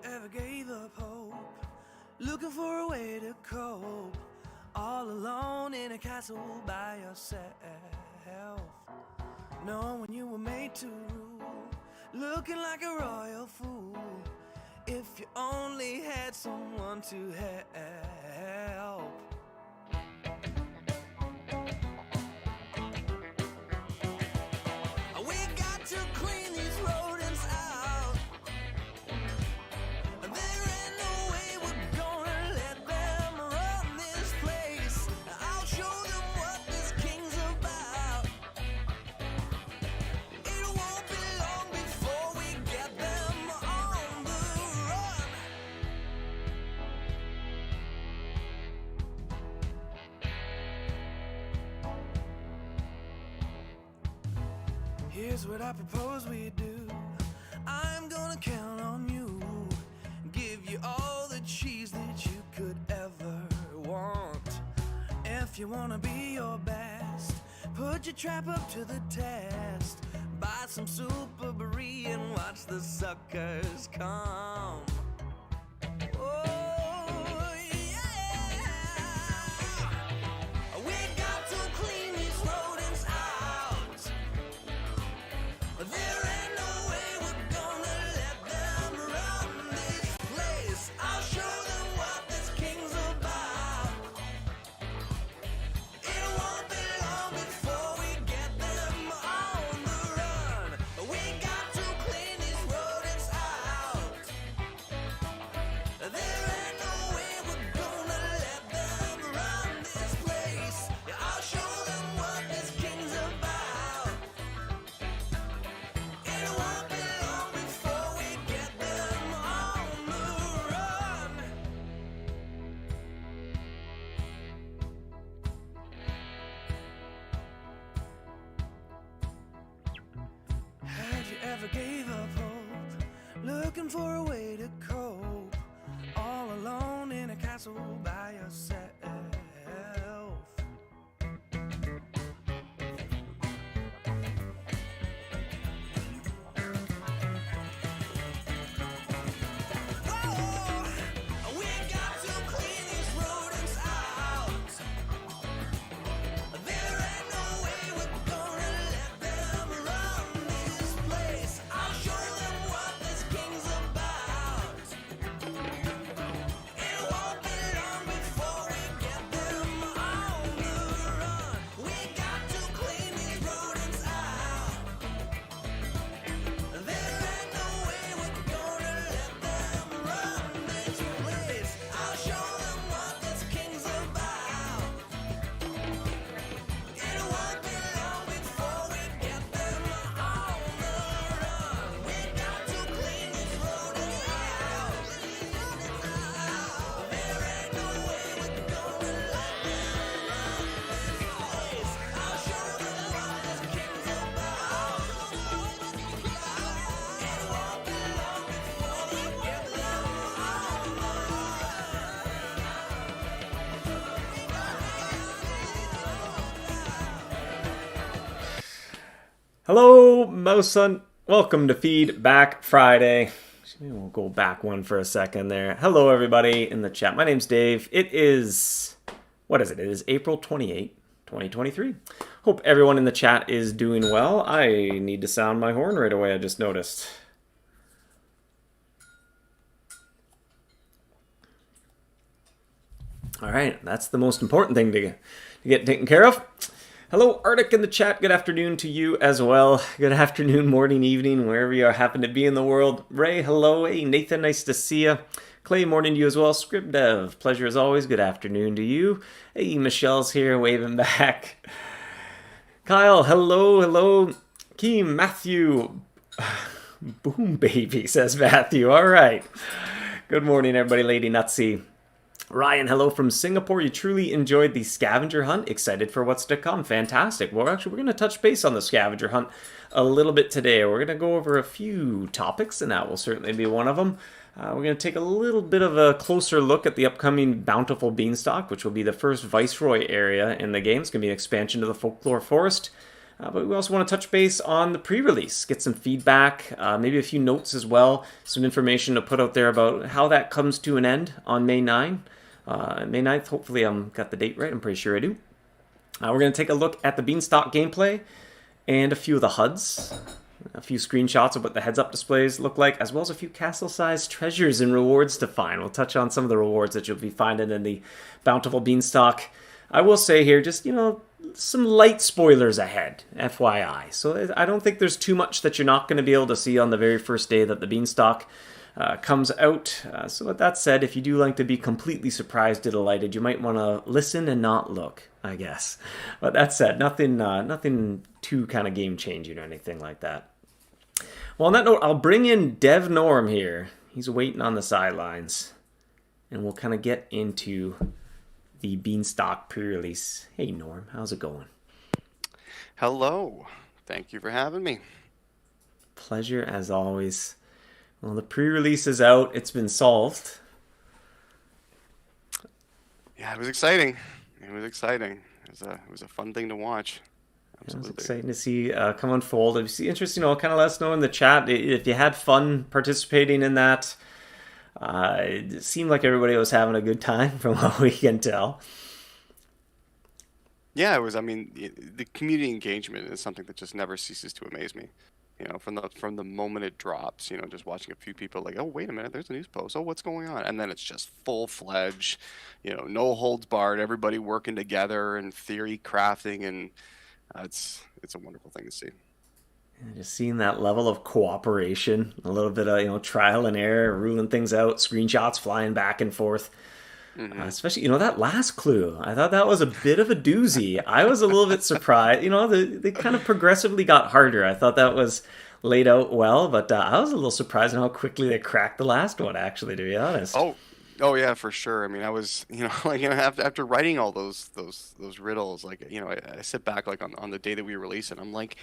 ever gave up hope, looking for a way to cope, all alone in a castle by yourself, knowing you were made to rule, looking like a royal fool, if you only had someone to help. We got to clean these rodents out. There ain't no way we're gonna let them run this place. I'll show them what this king's about. It won't be long before we get them on the run. Here's what I propose we do. I'm gonna count on you, give you all the cheese that you could ever want. If you wanna be your best, put your trap up to the test. Buy some super brie and watch the suckers come. Oh, yeah. We got to clean these rodents out. There ain't no way we're gonna let them run this place. I'll show them what this king's about. It won't be long before we get them on the run. We got to clean these rodents out. There ain't no way we're gonna let them run this place. I'll show them what this king's about. It won't be long before we get them on the run. Had you ever gave up hope, looking for a way to cope, all alone in a castle by yourself? Oh, we got to clean these rodents out. There ain't no way we're gonna let them run this place. I'll show them what this king's about. It won't be long before we get them on the run. We got to clean these rodents out. There ain't no way we're gonna let them run this place. I'll show them what this king's about. It won't be long before we get them on the run. We got to clean these rodents out. There ain't no way we're gonna let them run this place. I'll show them what this king's about. It won't be long before we get them on the Hello, MouseHunt. Welcome to Feedback Friday. Maybe we'll go back one for a second there. Hello, everybody in the chat. My name's Dave. It is, what is it? It is April 28, 2023. Hope everyone in the chat is doing well. I need to sound my horn right away, I just noticed. All right, that's the most important thing to get taken care of. Hello, Arctic in the chat. Good afternoon to you as well. Good afternoon, morning, evening, wherever you happen to be in the world. Ray, hello. Hey, Nathan, nice to see you. Clay, morning to you as well. Scribdev, pleasure as always. Good afternoon to you. Hey, Michelle's here, waving back. Kyle, hello, hello. Keem, Matthew. Boom, baby, says Matthew. All right. Good morning, everybody. Lady Nutsy. Ryan, hello from Singapore. You truly enjoyed the scavenger hunt. Excited for what's to come. Fantastic. Well, actually, we're going to touch base on the scavenger hunt a little bit today. We're going to go over a few topics, and that will certainly be one of them. We're going to take a little bit of a closer look at the upcoming Bountiful Beanstalk, which will be the first Viceroy area in the game. It's going to be an expansion to the Folklore Forest. But we also want to touch base on the pre-release, get some feedback, maybe a few notes as well, some information to put out there about how that comes to an end on May 9. May 9th, hopefully got the date right, I'm pretty sure I do. We're going to take a look at the Beanstalk gameplay and a few of the HUDs, a few screenshots of what the heads-up displays look like, as well as a few castle-sized treasures and rewards to find. We'll touch on some of the rewards that you'll be finding in the Bountiful Beanstalk. I will say here, just, some light spoilers ahead, FYI. So I don't think there's too much that you're not going to be able to see on the very first day that the Beanstalk comes out. So with that said, if you do like to be completely surprised or delighted, you might want to listen and not look, I guess. But that said, nothing too kind of game-changing or anything like that. Well, on that note, I'll bring in Dev Norm here. He's waiting on the sidelines. And we'll kind of get into the Beanstalk pre-release. Hey, Norm, how's it going? Hello. Thank you for having me. Pleasure as always. Well, the pre-release is out. It's been solved. Yeah, it was exciting. It was a fun thing to watch. Absolutely. It was exciting to see come unfold. If you see interest, kind of let us know in the chat if you had fun participating in that. It seemed like everybody was having a good time from what we can tell. Yeah, it was. I mean, the community engagement is something that just never ceases to amaze me. From the moment it drops, just watching a few people like, oh, wait a minute, there's a news post. Oh, what's going on? And then it's just full-fledged, no holds barred, everybody working together and theory crafting, and it's a wonderful thing to see. Just seeing that level of cooperation, a little bit of trial and error, ruling things out, screenshots flying back and forth. Mm-hmm. Especially, that last clue. I thought that was a bit of a doozy. I was a little bit surprised. They kind of progressively got harder. I thought that was laid out well, but I was a little surprised in how quickly they cracked the last one, actually, to be honest. Oh yeah, for sure. I mean, I was, after writing all those riddles, I sit back on the day that we release it, I'm like,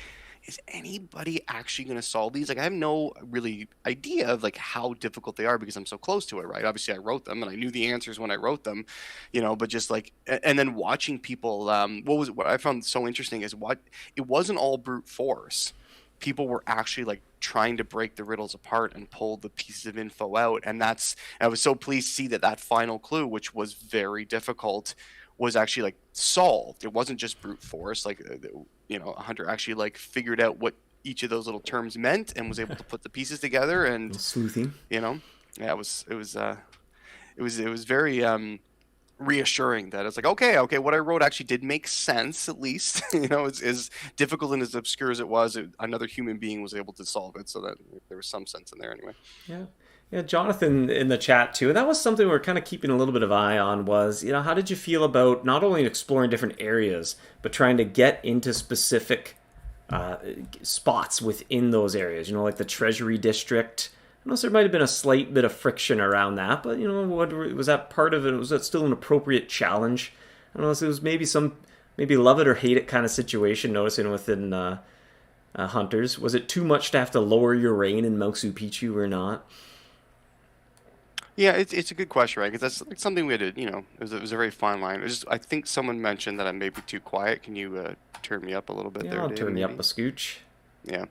is anybody actually going to solve these? I have no really idea of how difficult they are because I'm so close to it, right? Obviously I wrote them and I knew the answers when I wrote them, but just and then watching people, what I found so interesting is it wasn't all brute force. People were actually trying to break the riddles apart and pull the pieces of info out. And I was so pleased to see that final clue, which was very difficult, was actually solved. It wasn't just brute force. A hunter actually figured out what each of those little terms meant and was able to put the pieces together. And sleuthing. Yeah, it was very reassuring that it's okay, what I wrote actually did make sense, at least. As difficult and as obscure as it was, another human being was able to solve it, so that there was some sense in there anyway. Yeah, Jonathan in the chat too, and that was something we were kind of keeping a little bit of eye on was, how did you feel about not only exploring different areas, but trying to get into specific spots within those areas, like the Treasury District. I know there might have been a slight bit of friction around that, but, what was that part of it? Was that still an appropriate challenge? I don't know if it was maybe love it or hate it kind of situation noticing within hunters. Was it too much to have to lower your reign in Mousu Picchu or not? Yeah, it's a good question, right? Because that's something we had to, it was a very fine line. I think someone mentioned that I may be too quiet. Can you turn me up a little bit there, I'll David, turn you maybe? up a scooch. Yeah.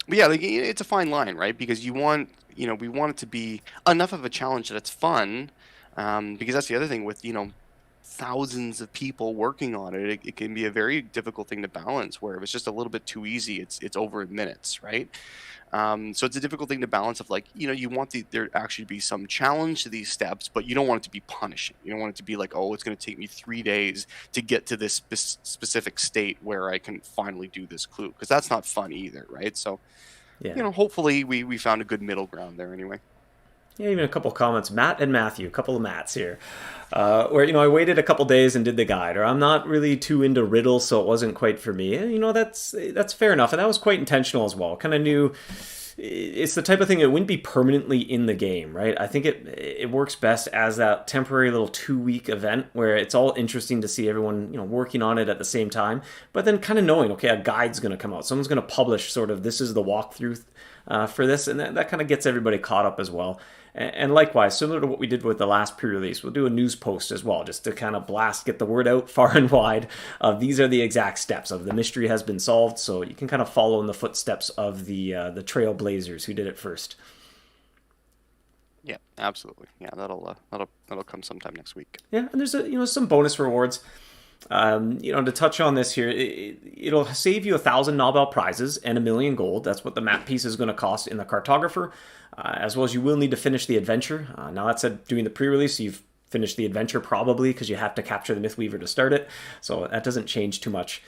But yeah, it's a fine line, right? Because we want it to be enough of a challenge that it's fun, because that's the other thing with, thousands of people working on it. It can be a very difficult thing to balance, where if it's just a little bit too easy, it's over in minutes, right? So it's a difficult thing to balance of you want there actually to be some challenge to these steps, but you don't want it to be punishing. You don't want it to be it's going to take me 3 days to get to this specific state where I can finally do this clue, because that's not fun either, right? So, yeah. Hopefully we found a good middle ground there anyway. Yeah, even a couple comments. Matt and Matthew, a couple of Matts here. Where, I waited a couple days and did the guide, or I'm not really too into riddles, so it wasn't quite for me. That's fair enough, and that was quite intentional as well. Kind of knew it's the type of thing that wouldn't be permanently in the game, right? I think it works best as that temporary little 2-week event where it's all interesting to see everyone, working on it at the same time, but then kind of knowing, okay, a guide's going to come out. Someone's going to publish sort of, this is the walkthrough for this, and that kind of gets everybody caught up as well. And likewise, similar to what we did with the last pre-release, we'll do a news post as well, just to kind of get the word out far and wide. These are the exact steps of the mystery has been solved, so you can kind of follow in the footsteps of the trailblazers who did it first. Yeah, absolutely. Yeah, that'll come sometime next week. Yeah, and there's some bonus rewards. To touch on this here, it'll save you 1,000 Nobel prizes and 1,000,000 gold. That's what the map piece is going to cost in the cartographer, as well as you will need to finish the adventure. Now that said, doing the pre-release, you've finished the adventure probably because you have to capture the Mythweaver to start it, so that doesn't change too much.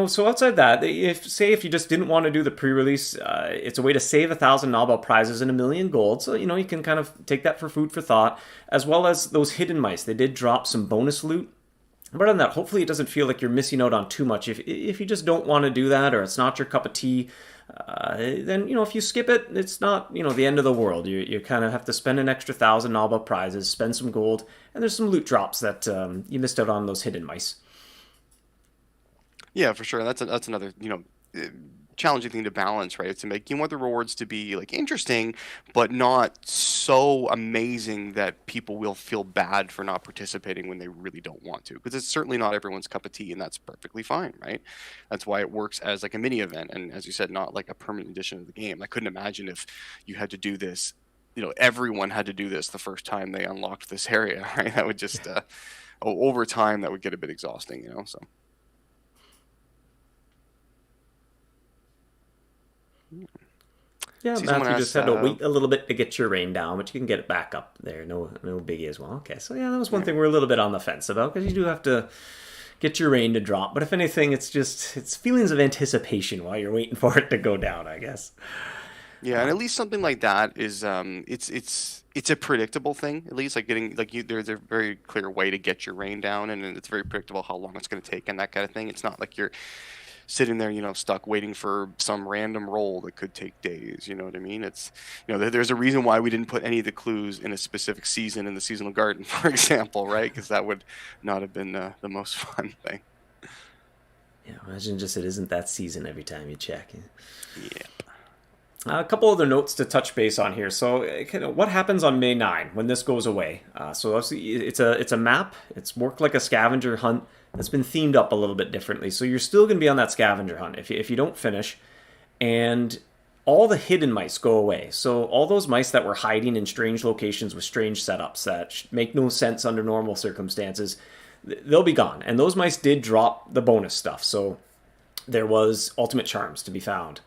So outside that, if you just didn't want to do the pre-release, it's a way to save 1,000 Nobel prizes and 1,000,000 gold. So you can kind of take that for food for thought, as well as those hidden mice. They did drop some bonus loot. But other than that, hopefully it doesn't feel like you're missing out on too much. If you just don't want to do that, or it's not your cup of tea, then if you skip it, it's not the end of the world. You kind of have to spend an extra 1,000 Nobel prizes, spend some gold, and there's some loot drops that you missed out on, those hidden mice. Yeah, for sure. That's another challenging thing to balance, right? To make, you want the rewards to be like interesting, but not so amazing that people will feel bad for not participating when they really don't want to, because it's certainly not everyone's cup of tea, and that's perfectly fine, right? That's why it works as like a mini event, and as you said, not like a permanent addition of the game. I couldn't imagine if you had to do this, everyone had to do this the first time they unlocked this area, right? That would just over time that would get a bit exhausting, so. Yeah, Matthew just had to wait a little bit to get your rain down, but you can get it back up there. No biggie as well. Okay, so yeah, that was one thing we're a little bit on the fence about, because you do have to get your rain to drop. But if anything, it's feelings of anticipation while you're waiting for it to go down, I guess. Yeah, and at least something like that is it's a predictable thing. At least like there's a very clear way to get your rain down, and it's very predictable how long it's going to take and that kind of thing. It's not like you're sitting there, stuck waiting for some random roll that could take days. You know what I mean? It's, there's a reason why we didn't put any of the clues in a specific season in the seasonal garden, for example, right? Because that would not have been the most fun thing. Yeah, imagine just it isn't that season every time you check. Yeah. A couple other notes to touch base on here. So, what happens on May 9 when this goes away? So obviously it's a map. It's worked like a scavenger hunt. That's been themed up a little bit differently. So you're still going to be on that scavenger hunt if you don't finish. And all the hidden mice go away. So all those mice that were hiding in strange locations with strange setups that make no sense under normal circumstances, they'll be gone. And those mice did drop the bonus stuff. So there was ultimate charms to be found.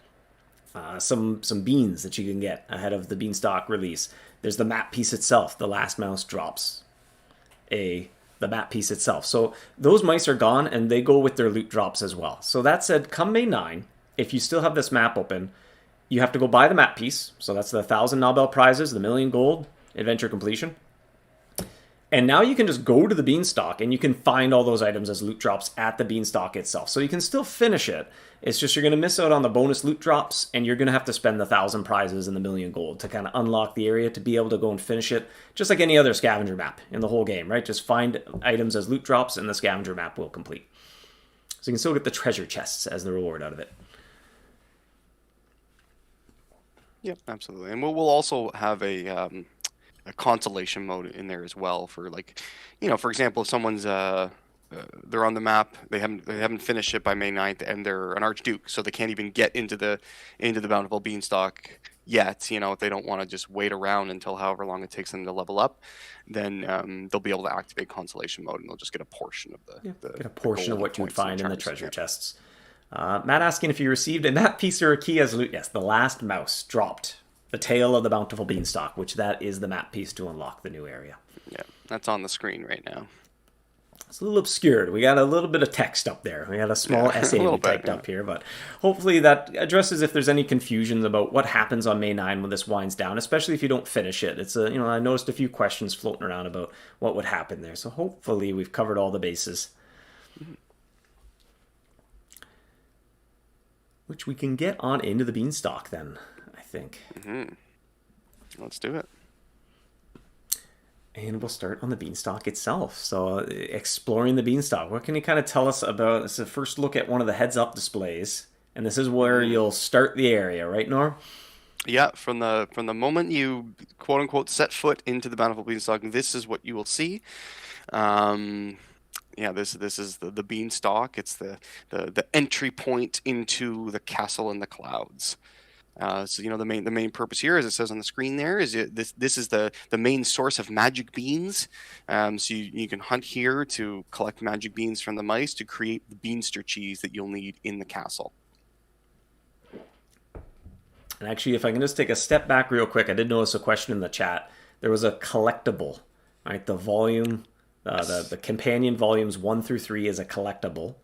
Some beans that you can get ahead of the Beanstalk release. There's the map piece itself. The last mouse drops the map piece itself. So those mice are gone, and they go with their loot drops as well. So that said, come May 9, if you still have this map open, you have to go buy the map piece. So that's the 1,000 Nobel prizes, the 1,000,000 gold, adventure completion. And now you can just go to the Beanstalk, and you can find all those items as loot drops at the Beanstalk itself. So you can still finish it. It's just you're going to miss out on the bonus loot drops, and you're going to have to spend the 1,000 prizes and the 1,000,000 gold to kind of unlock the area to be able to go and finish it, just like any other scavenger map in the whole game, right? Just find items as loot drops, and the scavenger map will complete. So you can still get the treasure chests as the reward out of it. Yep, absolutely. And we'll also have a consolation mode in there as well for, like, for example, if someone's they're on the map, they haven't finished it by May 9th, and they're an Archduke, so they can't even get into the Bountiful Beanstalk yet. If they don't want to just wait around until however long it takes them to level up, then they'll be able to activate consolation mode, and they'll just get a portion of of what you find in the treasure chests. Matt asking if you received a map piece or a key as loot. Yes, the last mouse dropped the tail of the Bountiful Beanstalk, which that is the map piece to unlock the new area. Yeah, that's on the screen right now. It's a little obscured. We got a little bit of text up there. We got a small essay we typed up here, but hopefully that addresses if there's any confusions about what happens on May 9 when this winds down, especially if you don't finish it. It's I noticed a few questions floating around about what would happen there, so hopefully we've covered all the bases. Mm-hmm. Which we can get on into the Beanstalk then, I think. Mm-hmm. Let's do it. And we'll start on the Beanstalk itself. So, exploring the Beanstalk. What can you kind of tell us about? This is a first look at one of the heads-up displays. And this is where you'll start the area, right, Norm? Yeah, from the moment you quote unquote set foot into the Bountiful Beanstalk, this is what you will see. Um, yeah, this is the beanstalk. It's the entry point into the castle in the clouds. So you know the main purpose here, as it says on the screen there, is this is the main source of magic beans. So you can hunt here to collect magic beans from the mice to create the beanster cheese that you'll need in the castle. And actually, if I can just take a step back real quick, I did notice a question in the chat. There was a collectible, right? The volume, the companion volumes 1 through 3 is a collectible.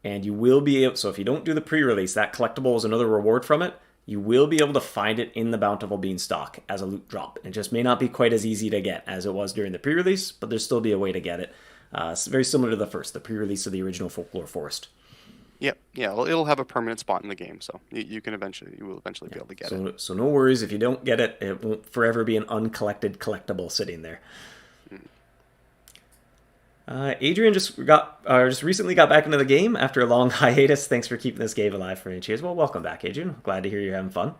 And you will be able, so if you don't do the pre-release, that collectible is another reward from it. You will be able to find it in the Bountiful Beanstalk as a loot drop. It just may not be quite as easy to get as it was during the pre-release, but there'll still be a way to get it. It's very similar to the pre-release of the original Folklore Forest. Yep, yeah, it'll have a permanent spot in the game, so you will eventually be able to get it. So no worries if you don't get it. It won't forever be an uncollected collectible sitting there. Adrian just recently got back into the game after a long hiatus. Thanks for keeping this game alive for me. Cheers. Well, welcome back, Adrian. Glad to hear you're having fun.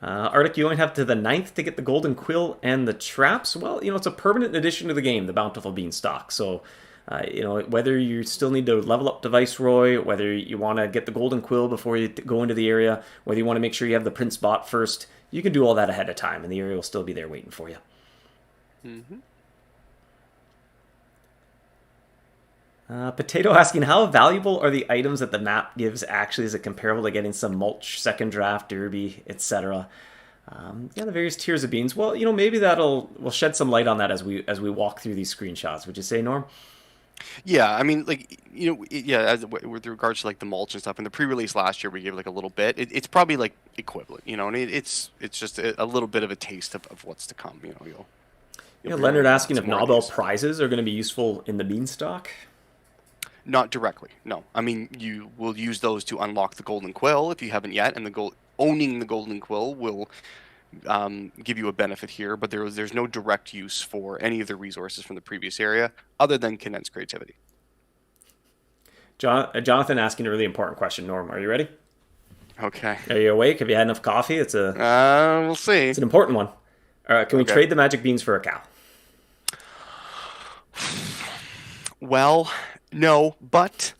Arctic, you only have to the 9th to get the golden quill and the traps. Well, you know, it's a permanent addition to the game, the Bountiful Beanstalk. So, you know, whether you still need to level up to Viceroy, whether you want to get the golden quill before you go into the area, whether you want to make sure you have the Prince bot first, you can do all that ahead of time, and the area will still be there waiting for you. Mm-hmm. Potato asking, how valuable are the items that the map gives actually? Is it comparable to getting some mulch, second draft, derby, etc.? Yeah, the various tiers of beans. Well, you know, maybe we'll shed some light on that as we walk through these screenshots. Would you say, Norm? Yeah, I mean, like, you know, yeah, with regards to like the mulch and stuff, in the pre-release last year, we gave like a little bit. It's probably like equivalent, you know, and it's just a little bit of a taste of what's to come. You know, you'll be Leonard learning asking if some more of Nobel these. prizes are going to be useful in the beanstalk. Not directly, no. I mean, you will use those to unlock the golden quill if you haven't yet, and owning the golden quill will give you a benefit here. But there's no direct use for any of the resources from the previous area other than condensed creativity. Jonathan asking a really important question. Norm, are you ready? Okay. Are you awake? Have you had enough coffee? It's We'll see. an important one. All right, can we Okay. trade the magic beans for a cow? Well, no, but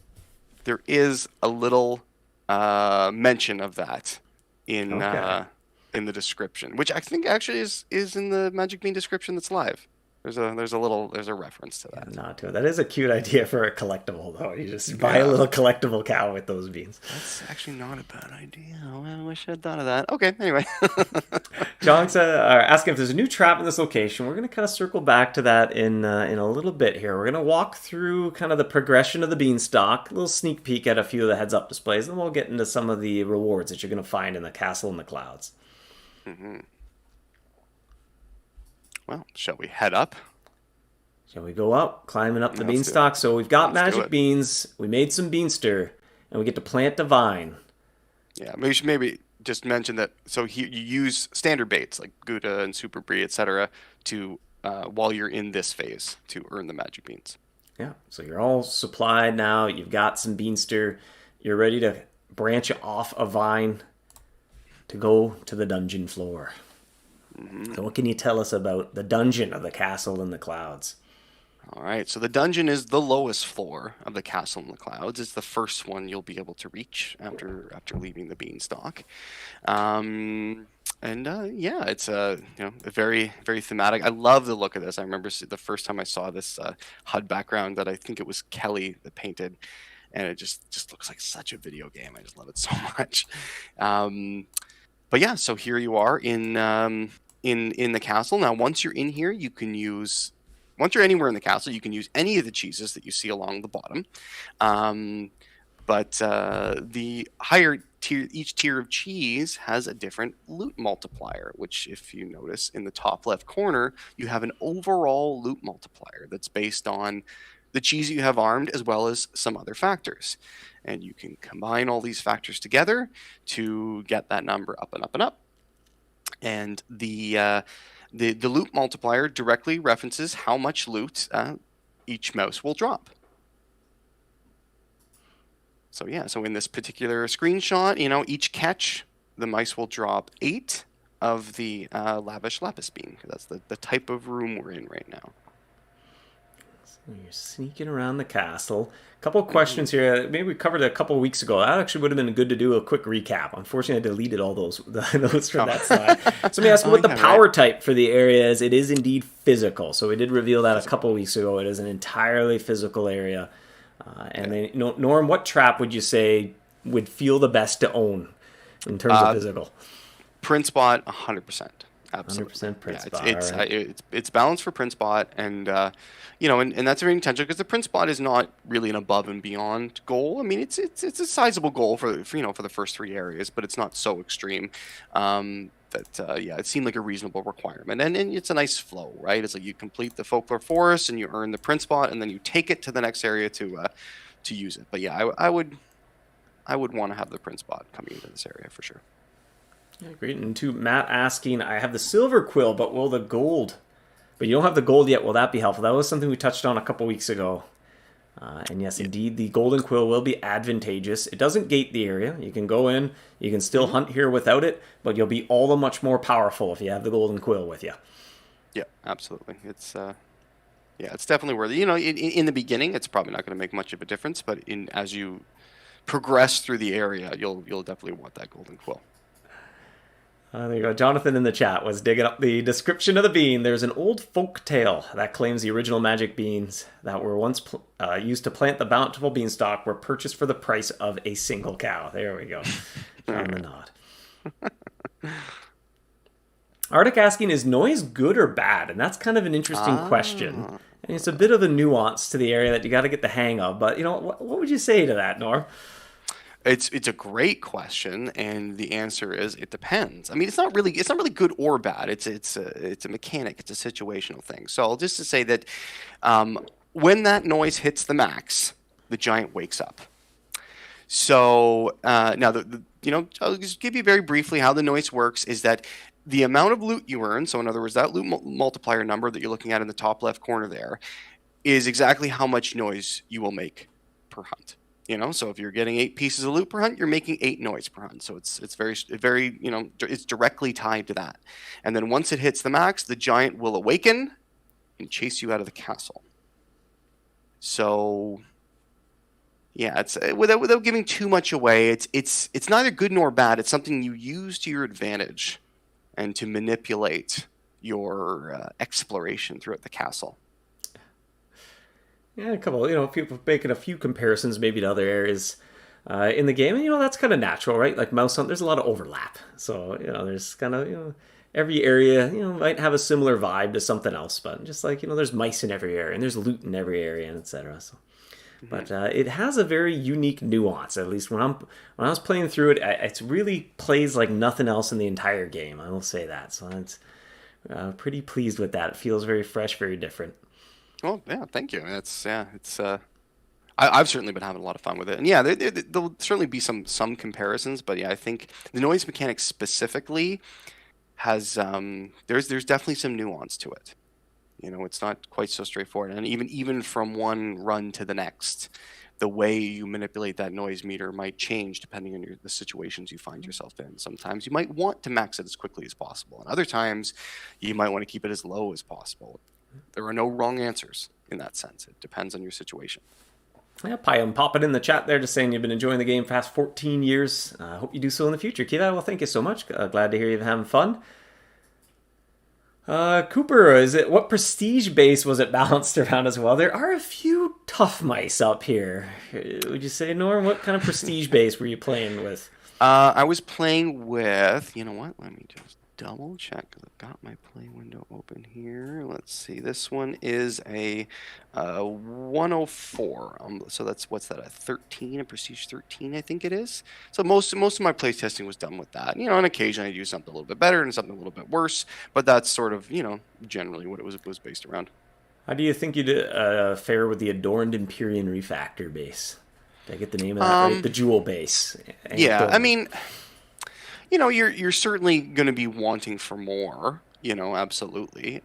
there is a little mention of that in Okay. in the description, which I think actually is in the Magic Bean description that's live. There's a reference to that. Not to it. That is a cute idea for a collectible, though. You just buy a Yeah. little collectible cow with those beans. That's actually not a bad idea. Well, I wish I'd thought of that. Okay, anyway. John's asking if there's a new trap in this location. We're going to kind of circle back to that in a little bit here. We're going to walk through kind of the progression of the beanstalk, a little sneak peek at a few of the heads-up displays, and we'll get into some of the rewards that you're going to find in the castle in the clouds. hmm Well, shall we head up? Shall we go up, climbing up the Let's do it. beanstalk? So we've got Let's do magic it. beans, we made some beanster, and we get to plant a vine. Yeah, we should maybe just mention that. So you use standard baits like Gouda and Super Brie, etc., to while you're in this phase to earn the magic beans. Yeah, so you're all supplied now. You've got some beanster. You're ready to branch off a vine to go to the dungeon floor. So what can you tell us about the dungeon of the castle in the clouds? All right, so the dungeon is the lowest floor of the castle in the clouds. It's the first one you'll be able to reach after leaving the beanstalk. Yeah, it's a very very thematic. I love the look of this. I remember the first time I saw this HUD background that I think it was Kelly that painted, and it just looks like such a video game. I just love it so much. But yeah, so here you are in the castle. Now, once you're in here, once you're anywhere in the castle, you can use any of the cheeses that you see along the bottom. But the higher tier, each tier of cheese has a different loot multiplier, which if you notice in the top left corner, you have an overall loot multiplier that's based on the cheese you have armed as well as some other factors. And you can combine all these factors together to get that number up and up and up. And the loot multiplier directly references how much loot each mouse will drop. So yeah, so in this particular screenshot, each catch, the mice will drop 8 of the lavish lapis bean. That's the type of room we're in right now. So you're sneaking around the castle. A couple of questions here. Maybe we covered it a couple of weeks ago. That actually would have been good to do a quick recap. Unfortunately, I deleted all those from that slide. So let me ask you what the power type for the area is. It is indeed physical. So we did reveal that a couple of weeks ago. It is an entirely physical area. And then, Norm, what trap would you say would feel the best to own in terms of physical? Print spot, 100%. Absolutely. 100% print spot. It's balanced for print spot, and and that's very intentional because the print spot is not really an above and beyond goal. I mean, it's a sizable goal for the first 3 areas, but it's not so extreme. It seemed like a reasonable requirement, and it's a nice flow, right? It's like you complete the Folklore Forest and you earn the print spot, and then you take it to the next area to use it. But yeah, I would want to have the print spot coming into this area for sure. Yeah, great. And to Matt asking, I have the silver quill, but will the gold? But you don't have the gold yet. Will that be helpful? That was something we touched on a couple weeks ago. And yes, indeed, the golden quill will be advantageous. It doesn't gate the area. You can go in. You can still hunt here without it, but you'll be all the much more powerful if you have the golden quill with you. Yeah, absolutely. It's it's definitely worth it. In the beginning, it's probably not going to make much of a difference, but as you progress through the area, you'll definitely want that golden quill. There you go. Jonathan in the chat was digging up the description of the bean. There's an old folk tale that claims the original magic beans that were once used to plant the Bountiful Beanstalk were purchased for the price of a single cow. There we go. On the nod. Arctic asking, is noise good or bad? And that's kind of an interesting question. And it's a bit of a nuance to the area that you got to get the hang of. But, what would you say to that, Norm? It's a great question, and the answer is it depends. I mean, it's not really good or bad. It's a mechanic. It's a situational thing. So just to say that when that noise hits the max, the giant wakes up. So now I'll just give you very briefly how the noise works. Is that the amount of loot you earn? So in other words, that loot multiplier number that you're looking at in the top left corner there is exactly how much noise you will make per hunt. So if you're getting 8 pieces of loot per hunt, you're making 8 noise per hunt. So it's very, it's directly tied to that. And then once it hits the max, the giant will awaken and chase you out of the castle. So yeah, it's without giving too much away, it's neither good nor bad. It's something you use to your advantage and to manipulate your exploration throughout the castle. Yeah, a couple, people making a few comparisons maybe to other areas in the game. And, that's kind of natural, right? Like MouseHunt, there's a lot of overlap. So, there's kind of, every area, might have a similar vibe to something else. But just like, there's mice in every area and there's loot in every area and etc. So, but it has a very unique nuance. At least when I was playing through it, it really plays like nothing else in the entire game. I will say that. So it's pretty pleased with that. It feels very fresh, very different. Well, yeah, thank you. I've certainly been having a lot of fun with it, and yeah, there'll certainly be some comparisons, but yeah, I think the noise mechanic specifically has there's definitely some nuance to it. It's not quite so straightforward, and even from one run to the next, the way you manipulate that noise meter might change depending on the situations you find yourself in. Sometimes you might want to max it as quickly as possible, and other times you might want to keep it as low as possible. There are no wrong answers in that sense. It depends on your situation. Yeah, I'm popping in the chat there just saying you've been enjoying the game for the past 14 years. I hope you do so in the future. Kiva, well, thank you so much. Glad to hear you're having fun. Cooper, what prestige base was it balanced around as well? There are a few tough mice up here. Would you say, Norm? What kind of prestige base were you playing with? I was playing with, let me just double check because I've got my play window open here. Let's see. This one is a 104. So what's that? A 13, a prestige 13, I think it is. So most of my play testing was done with that. On occasion I do something a little bit better and something a little bit worse, but that's sort of generally what it was based around. How do you think you'd fare with the Adorned Empyrean Refactor base? Did I get the name of that right? The Jewel base. Yeah, I mean, you're certainly going to be wanting for more. You know, absolutely.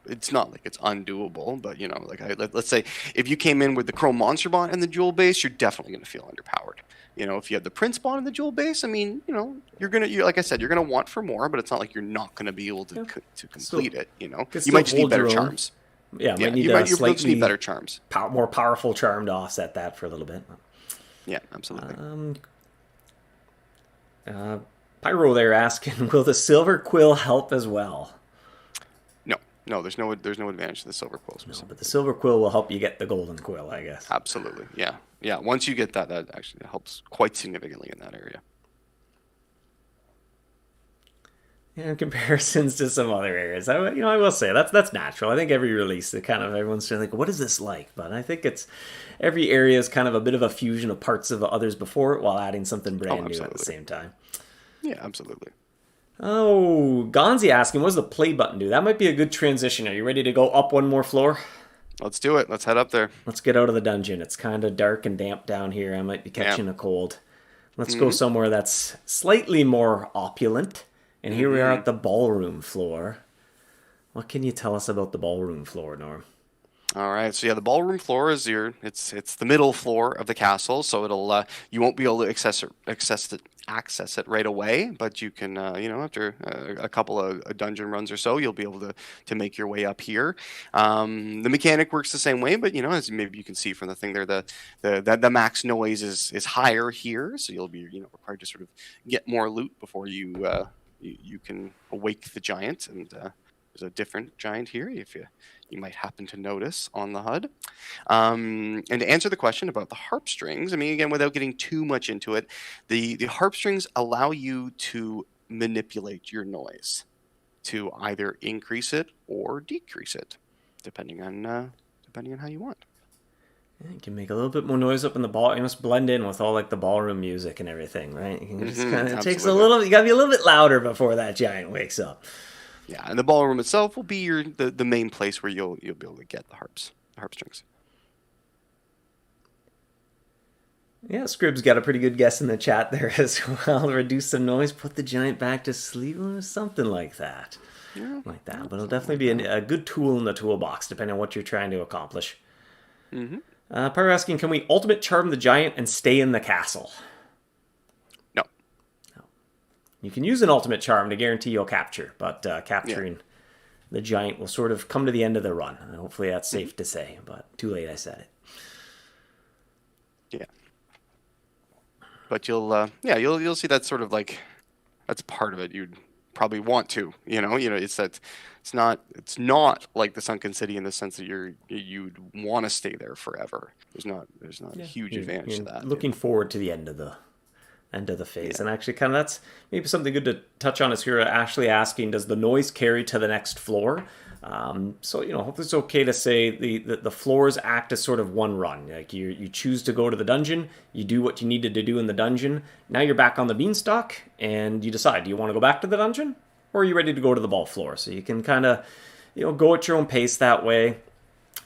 It's not like it's undoable, but you know, like let's say if you came in with the Chrome Monster Bot and the Jewel base, you're definitely going to feel underpowered. You know, if you had the Prince Bot and the Jewel base, I mean, you know, you're like I said, you're going to want for more, but it's not like you're not going to be able to Yeah. to Still, complete it. You know, could you still might just need hold better your own. charms. Yeah, Yeah, might need you'll a just need slightly better charms. more powerful charm to offset that for a little bit. Yeah, absolutely. Pyro there asking, will the silver quill help as well? No, no, there's no advantage to the silver quill No, specifically. but the silver quill will help you get the golden quill, I guess. Absolutely, yeah, yeah. Once you get that, that actually helps quite significantly in that area. Yeah, in comparisons to some other areas, I will say that's natural. I think every release, it kind of everyone's like, what is this like? But I think it's every area is kind of a bit of a fusion of parts of others before it, while adding something brand new at the Absolutely. same time. Yeah, absolutely. Oh, Gonzi asking, what does the play button do? That might be a good transition. Are you ready to go up one more floor? Let's do it. Let's head up there. Let's get out of the dungeon. It's kind of dark and damp down here. I might be catching a cold. Let's go somewhere that's slightly more opulent. And here we are at the ballroom floor. What can you tell us about the ballroom floor, Norm? All right. So yeah, the ballroom floor is it's the middle floor of the castle. So it'll you won't be able to access it right away, but you can you know, after a couple of dungeon runs or so, you'll be able to make your way up here. The mechanic works the same way, but you know, as maybe you can see from the thing there, the max noise is higher here, so you'll be, you know, required to sort of get more loot before you can awake the giant. And there's a different giant here if you might happen to notice on the HUD. And to answer the question about the harp strings, I mean, again, without getting too much into it, the harp strings allow you to manipulate your noise to either increase it or decrease it, depending on how you want. Yeah, you can make a little bit more noise up in the ball. You must blend in with all like the ballroom music and everything, right? You can just kind of, it takes a absolutely. little. You gotta be a little bit louder before that giant wakes up. Yeah, and the ballroom itself will be the main place where you'll be able to get the harp strings. Yeah, Scrib's got a pretty good guess in the chat there as well. Reduce the noise, put the giant back to sleep, or something like that. Yeah, Like that. But it'll definitely be a good tool in the toolbox, depending on what you're trying to accomplish. Pyro asking, can we ultimate charm the giant and stay in the castle? no, You can use an ultimate charm to guarantee you'll capture, but capturing the giant will sort of come to the end of the run. And hopefully that's safe to say, but too late I said it. yeah. But you'll see that sort of like that's part of it. You'd probably want to, you know, it's that it's not like the Sunken City in the sense that you'd want to stay there forever. There's not a huge advantage to that. Looking forward to the end of the phase. And actually kind of that's maybe something good to touch on is here Ashley asking, does the noise carry to the next floor? So, you know, hopefully it's okay to say the floors act as sort of one run. Like you choose to go to the dungeon, you do what you needed to do in the dungeon. Now you're back on the beanstalk and you decide, do you want to go back to the dungeon or are you ready to go to the ball floor? So you can kind of, you know, go at your own pace that way.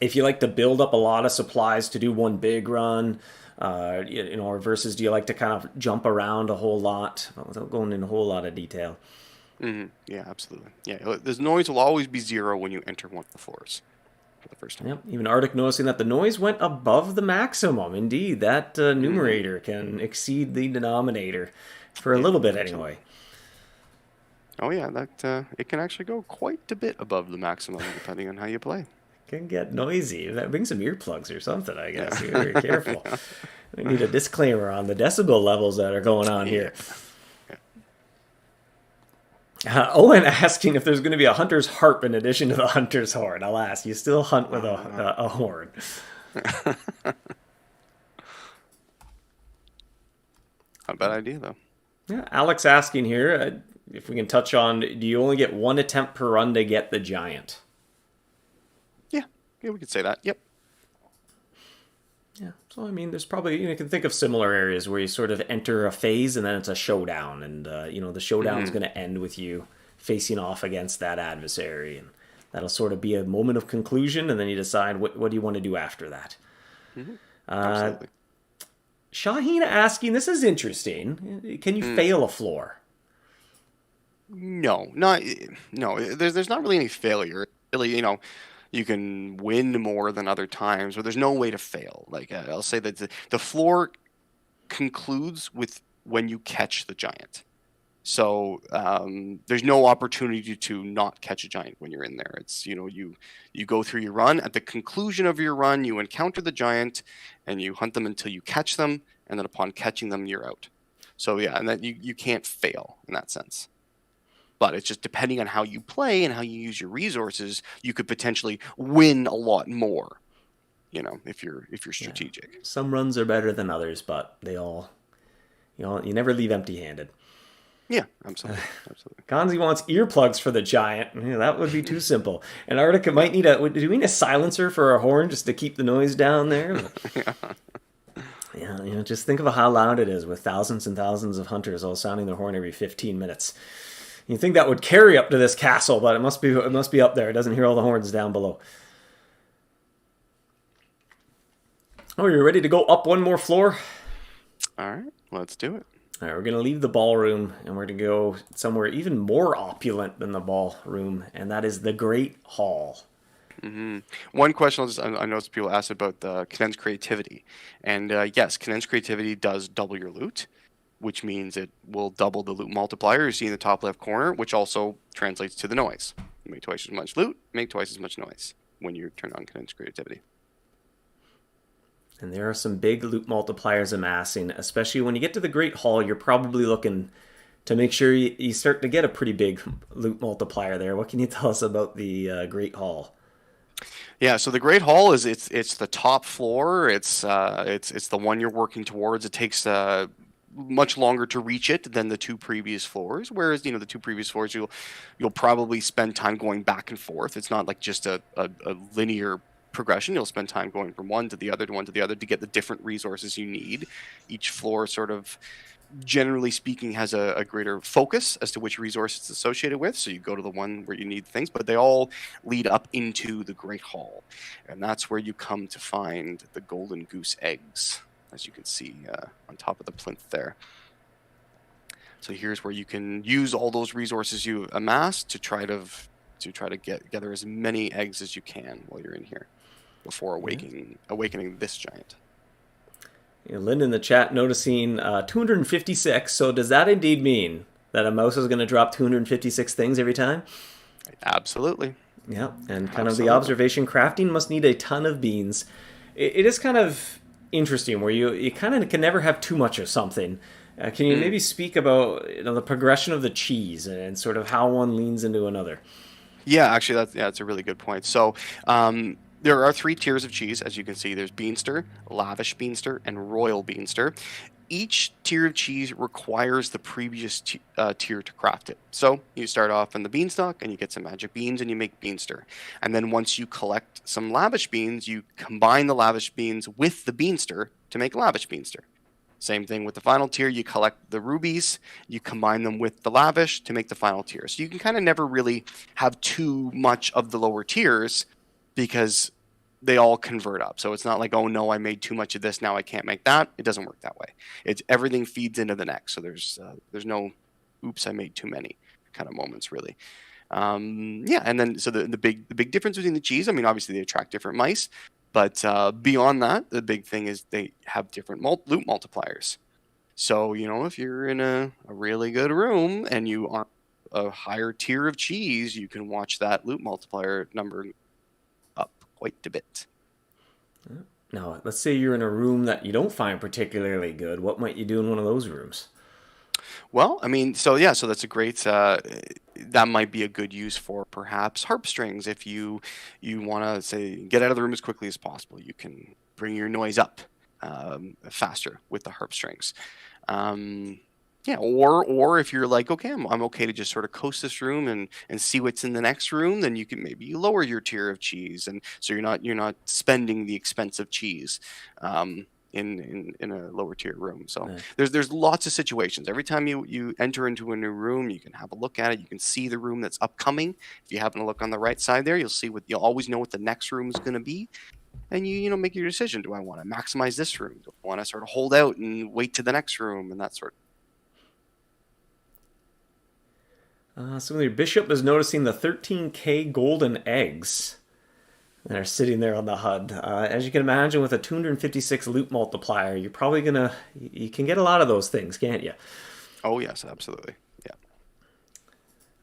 If you like to build up a lot of supplies to do one big run, you know, or versus do you like to kind of jump around a whole lot without going into a whole lot of detail? Yeah, absolutely. Yeah, the noise will always be 0 when you enter one of the floors for the first time. Yep. Even Arctic noticing that the noise went above the maximum. Indeed, that numerator can exceed the denominator for a little bit anyway. Oh yeah, that it can actually go quite a bit above the maximum depending on how you play. Can get noisy. Bring some earplugs or something, I guess. You're very careful. We need a disclaimer on the decibel levels that are going on here. Owen asking if there's going to be a hunter's harp in addition to the hunter's horn. Alas, you still hunt with a horn. Not a bad idea, though. Yeah, Alex asking here if we can touch on, do you only get one attempt per run to get the giant? Yeah, we could say that. Yep. Yeah, so I mean, there's probably, you can think of similar areas where you sort of enter a phase and then it's a showdown, and you know, the showdown is going to end with you facing off against that adversary, and that'll sort of be a moment of conclusion, and then you decide what do you want to do after that. Absolutely. Shaheen asking, this is interesting. Can you fail a floor? No, not no. There's not really any failure. Really, you can win more than other times, but there's no way to fail. Like I'll say that the floor concludes with when you catch the giant. So there's no opportunity to not catch a giant when you're in there. It's you go through your run. At the conclusion of your run, you encounter the giant, and you hunt them until you catch them, and then upon catching them, you're out. So yeah, and that you can't fail in that sense. But it's just depending on how you play and how you use your resources, you could potentially win a lot more. If you're Yeah. strategic. Some runs are better than others, but they all, you never leave empty-handed. Yeah, absolutely, absolutely. Gonzi wants earplugs for the giant. Yeah, that would be too simple. Antarctica might need do we need a silencer for our horn just to keep the noise down there? Yeah, just think of how loud it is with thousands and thousands of hunters all sounding their horn every 15 minutes. You think that would carry up to this castle, but it must be up there. It doesn't hear all the horns down below. Oh, you're ready to go up one more floor? All right, let's do it. All right, we're going to leave the ballroom, and we're going to go somewhere even more opulent than the ballroom, and that is the Great Hall. One question I noticed people ask about the condensed creativity, and yes, condensed creativity does double your loot, which means it will double the loot multiplier you see in the top left corner, which also translates to the noise. You make twice as much loot, make twice as much noise when you turn on condensed creativity. And there are some big loot multipliers amassing, especially when you get to the Great Hall. You're probably looking to make sure you start to get a pretty big loot multiplier there. What can you tell us about the Great Hall? Yeah, so the Great Hall is it's the top floor. It's the one you're working towards. It takes much longer to reach it than the two previous floors. Whereas the two previous floors you'll probably spend time going back and forth. It's not like just a linear progression. You'll spend time going from one to the other to one to the other to get the different resources you need. Each floor sort of, generally speaking, has a greater focus as to which resource it's associated with. So you go to the one where you need things, but they all lead up into the Great Hall. And that's where you come to find the golden goose eggs, as you can see on top of the plinth there. So here's where you can use all those resources you amassed to try to gather as many eggs as you can while you're in here before awakening this giant. Lynn in the chat noticing 256. So does that indeed mean that a mouse is going to drop 256 things every time? Absolutely. Yeah, and kind of the observation crafting must need a ton of beans. It is kind of interesting where you kind of can never have too much of something. Can you maybe speak about the progression of the cheese and sort of how one leans into another? Yeah, actually, that's a really good point. So there are 3 tiers of cheese, as you can see. There's Beanster, Lavish Beanster, and Royal Beanster. Each tier of cheese requires the previous tier to craft it. So you start off in the Beanstalk, and you get some magic beans, and you make Beanster. And then once you collect some Lavish beans, you combine the Lavish beans with the Beanster to make Lavish Beanster. Same thing with the final tier. You collect the rubies, you combine them with the lavish to make the final tier. So you can kind of never really have too much of the lower tiers because they all convert up. So it's not like, oh no, I made too much of this, now I can't make that. It doesn't work that way. It's everything feeds into the next. So there's no, oops, I made too many kind of moments really. Yeah, and then so the big difference between the cheese. I mean, obviously they attract different mice, but beyond that, the big thing is they have different loot multipliers. So if you're in a really good room and you are a higher tier of cheese, you can watch that loot multiplier number up quite a bit. Now, let's say you're in a room that you don't find particularly good. What might you do in one of those rooms? Well, I mean, so that's a great. That might be a good use for perhaps harp strings. If you want to say get out of the room as quickly as possible, you can bring your noise up faster with the harp strings. Yeah, or if you're like, okay, I'm okay to just sort of coast this room and see what's in the next room, then you can maybe lower your tier of cheese, and so you're not spending the expensive cheese. In a lower tier room. So Right. there's lots of situations. Every time you enter into a new room, you can have a look at it. You can see the room that's upcoming. If you happen to look on the right side there, you'll always know what the next room is going to be. And you make your decision. Do I want to maximize this room? Do I want to sort of hold out and wait to the next room and that sort So your bishop is noticing the 13k golden eggs that are sitting there on the HUD. As you can imagine, with a 256 loot multiplier, you're probably you can get a lot of those things, can't you? Oh yes, absolutely.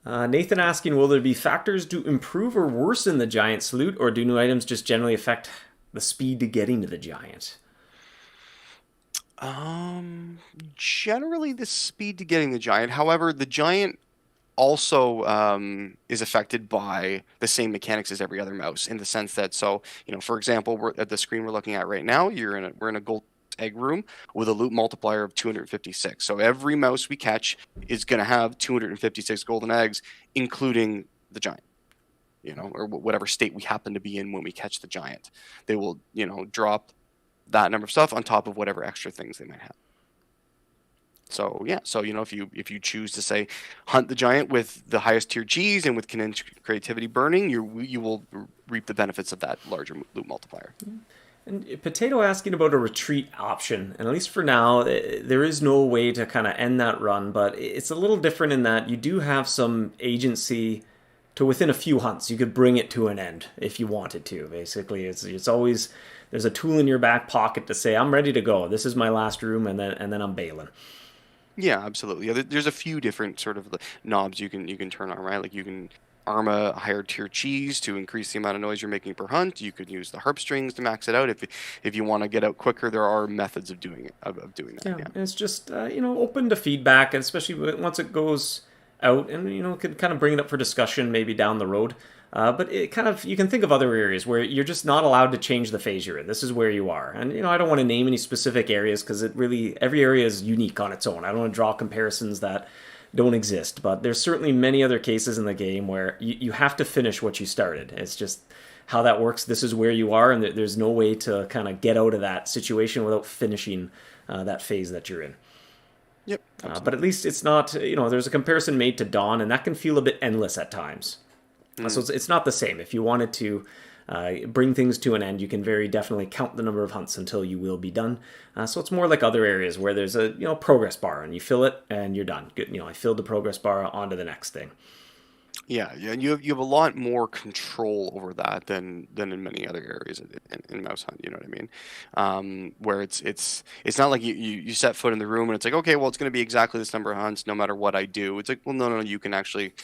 Yeah. Nathan asking, will there be factors to improve or worsen the giant's loot, or do new items just generally affect the speed to getting to the giant? Generally the speed to getting the giant. However, the giant also is affected by the same mechanics as every other mouse, in the sense that, so, for example, we're at the screen we're looking at right now, we're in a gold egg room with a loot multiplier of 256. So every mouse we catch is going to have 256 golden eggs, including the giant, or whatever state we happen to be in when we catch the giant. They will, drop that number of stuff on top of whatever extra things they might have. So yeah, so if you choose to say hunt the giant with the highest tier cheese and with creativity burning, you will reap the benefits of that larger loot multiplier. And Potato asking about a retreat option, and at least for now, there is no way to kind of end that run, but it's a little different in that you do have some agency to within a few hunts. You could bring it to an end if you wanted to. Basically, it's always, there's a tool in your back pocket to say, I'm ready to go. This is my last room, and then I'm bailing. Yeah, absolutely. Yeah, there's a few different sort of knobs you can turn on, right? Like you can arm a higher tier cheese to increase the amount of noise you're making per hunt. You could use the harp strings to max it out. If you want to get out quicker, there are methods of doing it, of doing that. Yeah, and it's just open to feedback, and especially once it goes out, and could kind of bring it up for discussion maybe down the road. But it kind of, you can think of other areas where you're just not allowed to change the phase you're in. This is where you are. And, I don't want to name any specific areas because every area is unique on its own. I don't want to draw comparisons that don't exist. But there's certainly many other cases in the game where you have to finish what you started. It's just how that works. This is where you are, and there's no way to kind of get out of that situation without finishing that phase that you're in. Yep. But at least it's not, there's a comparison made to Dawn, and that can feel a bit endless at times. So it's not the same. If you wanted to bring things to an end, you can very definitely count the number of hunts until you will be done. So it's more like other areas where there's a progress bar, and you fill it and you're done. Good, I filled the progress bar, on to the next thing. Yeah, and you have a lot more control over that than in many other areas in MouseHunt. You know what I mean? Where it's not like you set foot in the room and it's like, okay, well, it's going to be exactly this number of hunts no matter what I do. It's like, well, no, you can actually,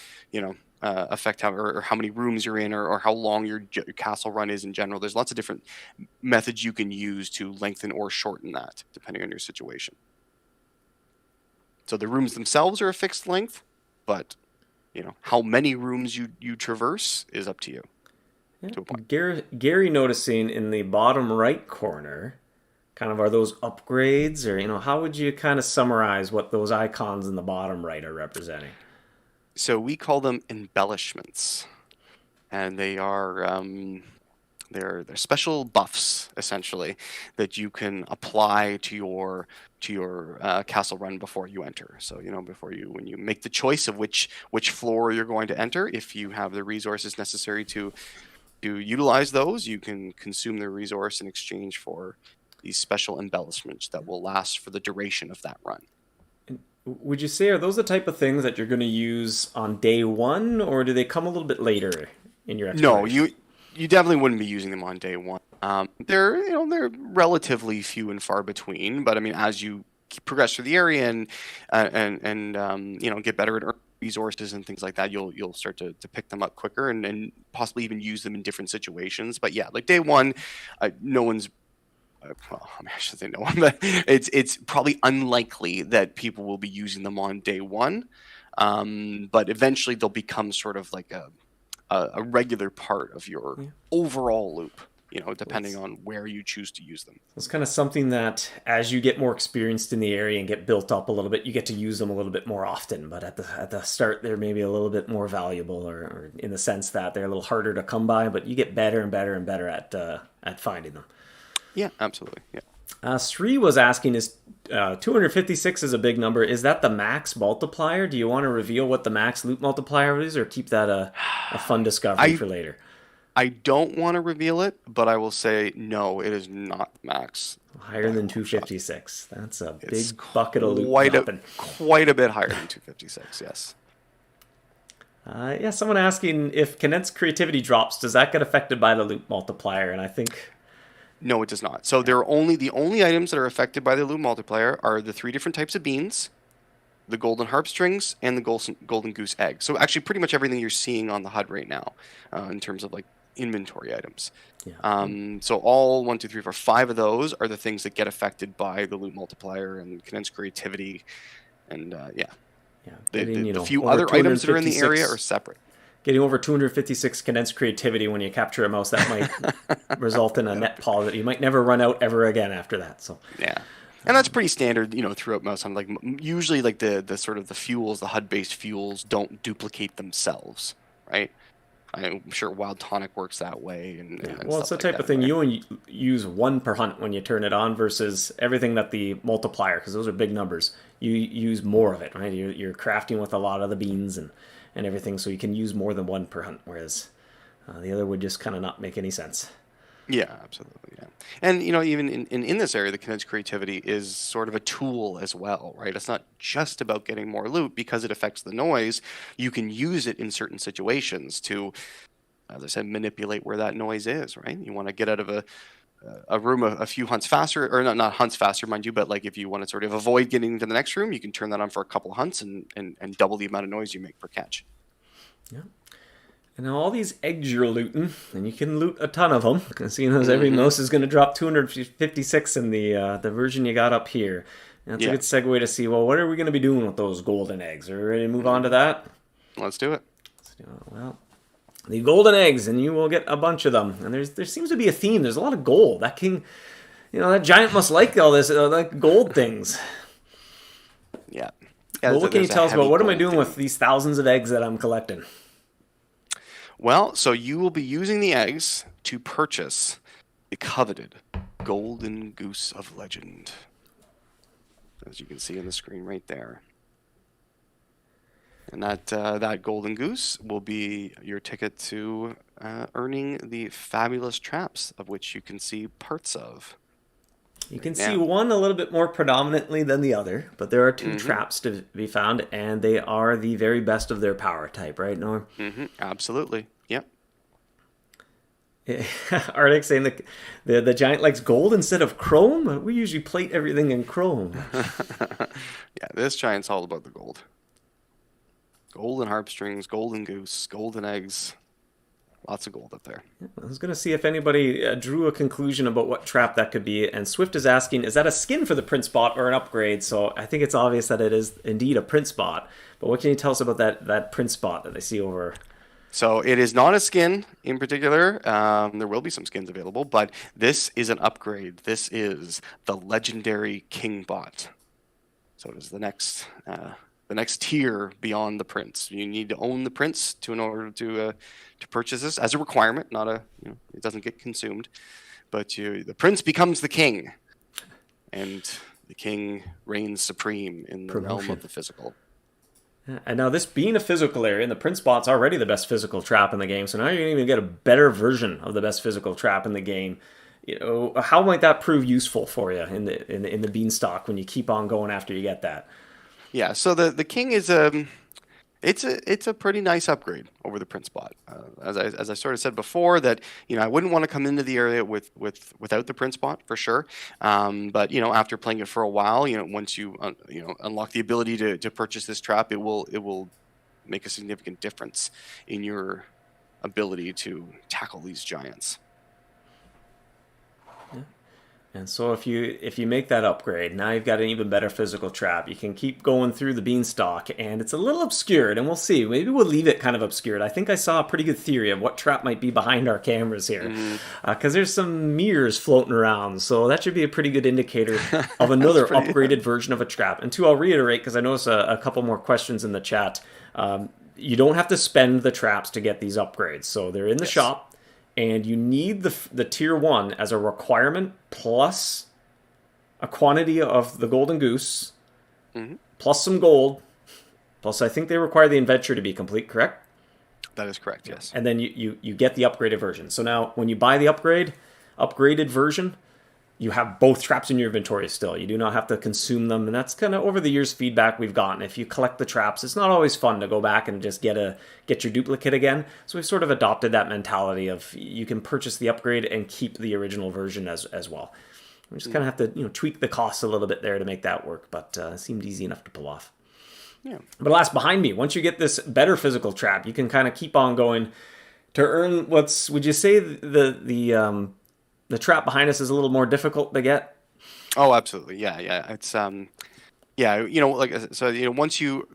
affect how many rooms you're in, or how long your castle run is in general. There's lots of different methods you can use to lengthen or shorten that depending on your situation. So the rooms themselves are a fixed length, but how many rooms you traverse is up to you. Yeah. To a point. Gary noticing in the bottom right corner, kind of, are those upgrades, or how would you kind of summarize what those icons in the bottom right are representing? So we call them embellishments, and they are they're special buffs essentially that you can apply to your castle run before you enter. So when you make the choice of which floor you're going to enter, if you have the resources necessary to utilize those, you can consume the resource in exchange for these special embellishments that will last for the duration of that run. Would you say, are those the type of things that you're going to use on day one, or do they come a little bit later in your exploration? No, you definitely wouldn't be using them on day one. They're relatively few and far between, but I mean, as you progress through the area and get better at resources and things like that, you'll start to pick them up quicker and possibly even use them in different situations. But yeah, like day one, no one's. Well, I mean, I should say no one, but it's probably unlikely that people will be using them on day one. But eventually they'll become sort of like a regular part of your overall loop, depending on where you choose to use them. It's kind of something that as you get more experienced in the area and get built up a little bit, you get to use them a little bit more often. But at the start, they're maybe a little bit more valuable, or in the sense that they're a little harder to come by, but you get better and better and better at finding them. Yeah, absolutely. Yeah. Sri was asking, is 256 is a big number. Is that the max multiplier? Do you want to reveal what the max loot multiplier is, or keep that a fun discovery for later? I don't want to reveal it, but I will say no, it is not max. Higher than 256. That's a big bucket of loot. Quite a bit higher than 256, yes. Yeah, someone asking if condensed creativity drops, does that get affected by the loot multiplier? And I think No, it does not. So there are only the only items that are affected by the loot multiplier are the 3 different types of beans, the golden harp strings, and the golden goose egg. So actually, pretty much everything you're seeing on the HUD right now, in terms of like inventory items. yeah, So all 1, 2, 3, 4, 5 of those are the things that get affected by the loot multiplier and condensed creativity, and yeah, yeah, the, getting the, the few over other items that are in the area 256 are separate. Getting over 256 condensed creativity when you capture a mouse, that might result in a net pause that you might never run out ever again after that. So Yeah. And that's pretty standard, throughout MouseHunt. Like usually, like the sort of the fuels, the HUD-based fuels, don't duplicate themselves, right? I'm sure Wild Tonic works that way, and, yeah, and well, it's stuff the like type of that, thing right? you only use 1 per hunt when you turn it on versus everything that the multiplier, because those are big numbers. You use more of it, right? You're crafting with a lot of the beans and everything, so you can use more than 1 per hunt, whereas the other would just kind of not make any sense. Yeah, absolutely. Yeah. And even in this area, the condensed creativity is sort of a tool as well, right? It's not just about getting more loot because it affects the noise. You can use it in certain situations to, as I said, manipulate where that noise is, right? You want to get out of a room a few hunts faster, or not hunts faster, mind you, but like if you want to sort of avoid getting into the next room, you can turn that on for a couple of hunts and double the amount of noise you make per catch. Yeah. And now all these eggs you're looting, and you can loot a ton of them, because every Mm-hmm. mouse is going to drop 256 in the version you got up here. And that's a Yeah. good segue to see, well, what are we going to be doing with those golden eggs? Are we ready to move on to that? Let's do it. Well, the golden eggs, and you will get a bunch of them. And there seems to be a theme. There's a lot of gold. That king, that giant must like all this, like gold things. Yeah. Well, what can you There's a tell us about heavy what am I gold doing theme. with these thousands of eggs that I'm collecting? Well, so you will be using the eggs to purchase the coveted golden goose of legend, as you can see on the screen right there. And that golden goose will be your ticket to earning the fabulous traps, of which you can see parts of. You can Yeah. see one a little bit more predominantly than the other, but there are 2 Mm-hmm. traps to be found, and they are the very best of their power type, right, Norm? Mm-hmm. Absolutely. Yep. Arctic saying that the giant likes gold instead of chrome. We usually plate everything in chrome. Yeah, this giant's all about the gold. Golden harp strings, golden goose, golden eggs. Lots of gold up there. I was going to see if anybody drew a conclusion about what trap that could be, and Swift is asking, is that a skin for the print spot or an upgrade? So I think it's obvious that it is indeed a print spot, but what can you tell us about that print spot that I see over? So it is not a skin in particular. There will be some skins available, but this is an upgrade. This is the legendary King bot. So it is the next tier beyond the prince. You need to own the prince in order to purchase this as a requirement. Not it doesn't get consumed, but the prince becomes the king, and the king reigns supreme in the realm Promotion. of the physical. And now this being a physical area, and the print spot's already the best physical trap in the game, so now you're going to even get a better version of the best physical trap in the game. How might that prove useful for you in the beanstalk when you keep on going after you get that? Yeah, so the king is it's a pretty nice upgrade over the print spot. As I sort of said before, that I wouldn't want to come into the area without the print spot for sure. But after playing it for a while, once you unlock the ability to purchase this trap, it will make a significant difference in your ability to tackle these giants. And so if you make that upgrade, now you've got an even better physical trap. You can keep going through the beanstalk, and it's a little obscured, and we'll see. Maybe we'll leave it kind of obscured. I think I saw a pretty good theory of what trap might be behind our cameras here, because there's some mirrors floating around, so that should be a pretty good indicator of another upgraded version of a trap. And two, I'll reiterate, because I noticed a couple more questions in the chat. You don't have to spend the traps to get these upgrades, so they're in the shop. And you need the tier 1 as a requirement plus a quantity of the golden goose, plus some gold, plus I think they require the adventure to be complete, correct? That is correct, yes. And then you get the upgraded version. So now when you buy the upgraded version, you have both traps in your inventory still. You do not have to consume them, and that's kind of over the years feedback we've gotten. If you collect the traps, it's not always fun to go back and just get your duplicate again. So we've sort of adopted that mentality of you can purchase the upgrade and keep the original version as well. We just kind of have to tweak the costs a little bit there to make that work, but it seemed easy enough to pull off. Yeah. But last, behind me, once you get this better physical trap, you can kind of keep on going to earn would you say the trap behind us is a little more difficult to get? Oh, absolutely. Yeah. It's once you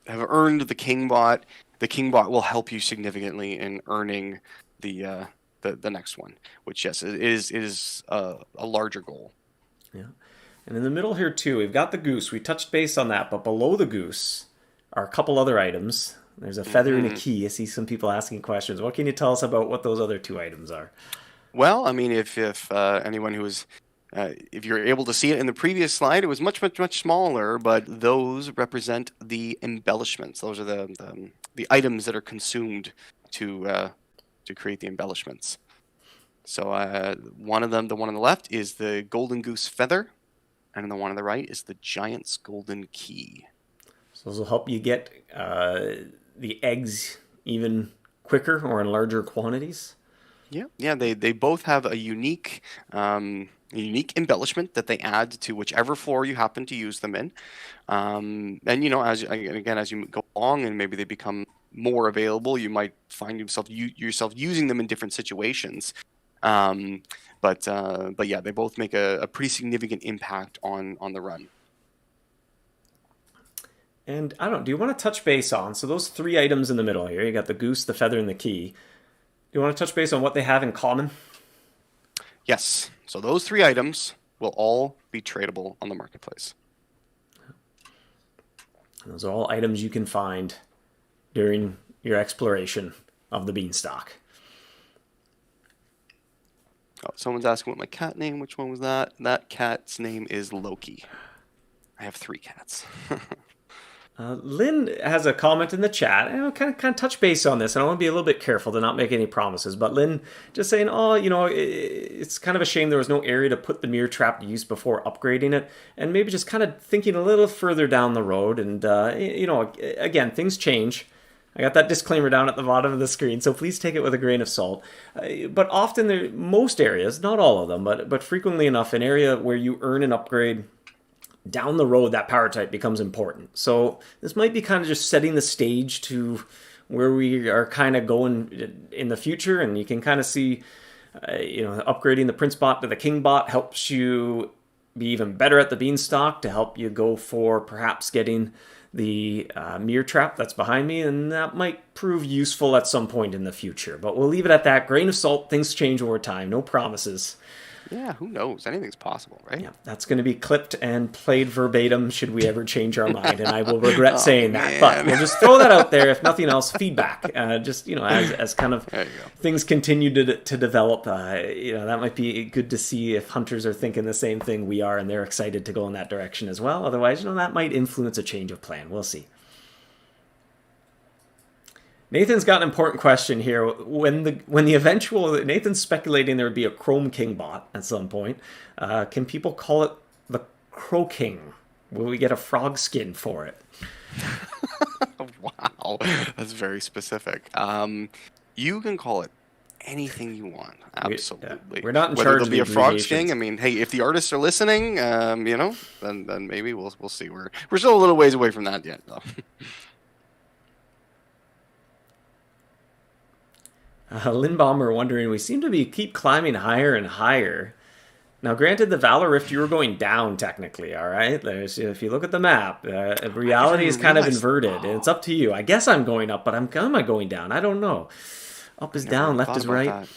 have earned the Kingbot will help you significantly in earning the next one, which yes, it is a larger goal. Yeah. And in the middle here too, we've got the goose. We touched base on that, but below the goose are a couple other items. There's a feather and a key. I see some people asking questions. What can you tell us about what those other two items are? Well, I mean, if anyone who was, if you're able to see it in the previous slide, it was much smaller, but those represent the embellishments. Those are the items that are consumed to create the embellishments. So one of them, the one on the left, is the golden goose feather, and the one on the right is the giant's golden key. So those will help you get the eggs even quicker or in larger quantities. Yeah. They both have a unique embellishment that they add to whichever floor you happen to use them in. And as you go along and maybe they become more available, you might find yourself using them in different situations. But yeah, they both make a pretty significant impact on the run. And I don't know, do you want to touch base on, so those three items in the middle here, you got the goose, the feather, and the key. Do you want to touch base on what they have in common? Yes. So those three items will all be tradable on the marketplace. And those are all items you can find during your exploration of the beanstalk. Oh, someone's asking what my cat name. Which one was that? That cat's name is Loki. I have 3 cats. Lynn has a comment in the chat, and I'll kind of touch base on this, and I want to be a little bit careful to not make any promises, but Lynn just saying, it's kind of a shame there was no area to put the mirror trap to use before upgrading it, and maybe just kind of thinking a little further down the road, and, again, things change. I got that disclaimer down at the bottom of the screen, so please take it with a grain of salt. But often, most areas, not all of them, but frequently enough, an area where you earn an upgrade down the road, that power type becomes important. So this might be kind of just setting the stage to where we are kind of going in the future, and you can kind of see, upgrading the Prince Bot to the King Bot helps you be even better at the Beanstalk to help you go for perhaps getting the mirror trap that's behind me, and that might prove useful at some point in the future. But we'll leave it at that. Grain of salt, things change over time, no promises. Yeah, who knows? Anything's possible, right? Yeah, that's going to be clipped and played verbatim should we ever change our mind, and I will regret saying that. But we'll just throw that out there, if nothing else, feedback. As kind of things continue to develop, that might be good to see if hunters are thinking the same thing we are, and they're excited to go in that direction as well. Otherwise, that might influence a change of plan. We'll see. Nathan's got an important question here. When the eventual, Nathan's speculating there would be a Chrome King bot at some point. Can people call it the Crow King? Will we get a frog skin for it? Wow, that's very specific. You can call it anything you want. Absolutely. We're not in Whether charge there'll of be a frog abbreviations. skin. I mean, hey, if the artists are listening, then maybe we'll see. We're still a little ways away from that yet, though. Lindbaum are wondering, we seem to keep climbing higher and higher. Now, granted, the Valor Rift, you were going down technically, all right? If you look at the map, reality is kind of inverted, and it's up to you. I guess I'm going up, but am I going down? I don't know. Up is down, left is right.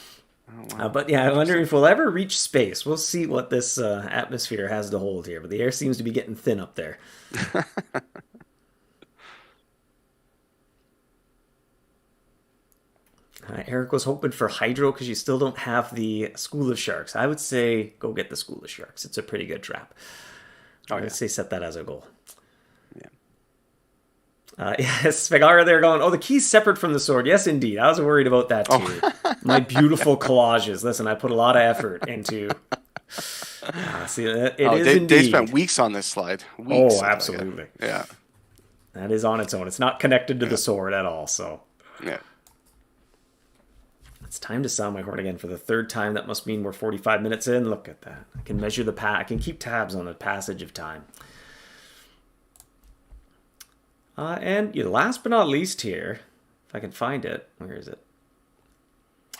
But yeah, I'm wondering if we'll ever reach space. We'll see what this atmosphere has to hold here, but the air seems to be getting thin up there. Eric was hoping for Hydro because you still don't have the School of Sharks. I would say go get the School of Sharks. It's a pretty good trap. I would say set that as a goal. Yeah. Yes, Svegara there going, the key's separate from the sword. Yes, indeed. I was worried about that too. My beautiful collages. Listen, I put a lot of effort into See, it Oh, is they spent indeed. weeks on this slide. Weeks, Oh, I'll tell you. absolutely. Yeah, That is on its own. It's not connected to the yeah, sword at all. So yeah. it's time to sound my horn again for the third time. That must mean we're 45 minutes in. Look at that. I can measure I can keep tabs on the passage of time. And last but not least here, if I can find it, where is it?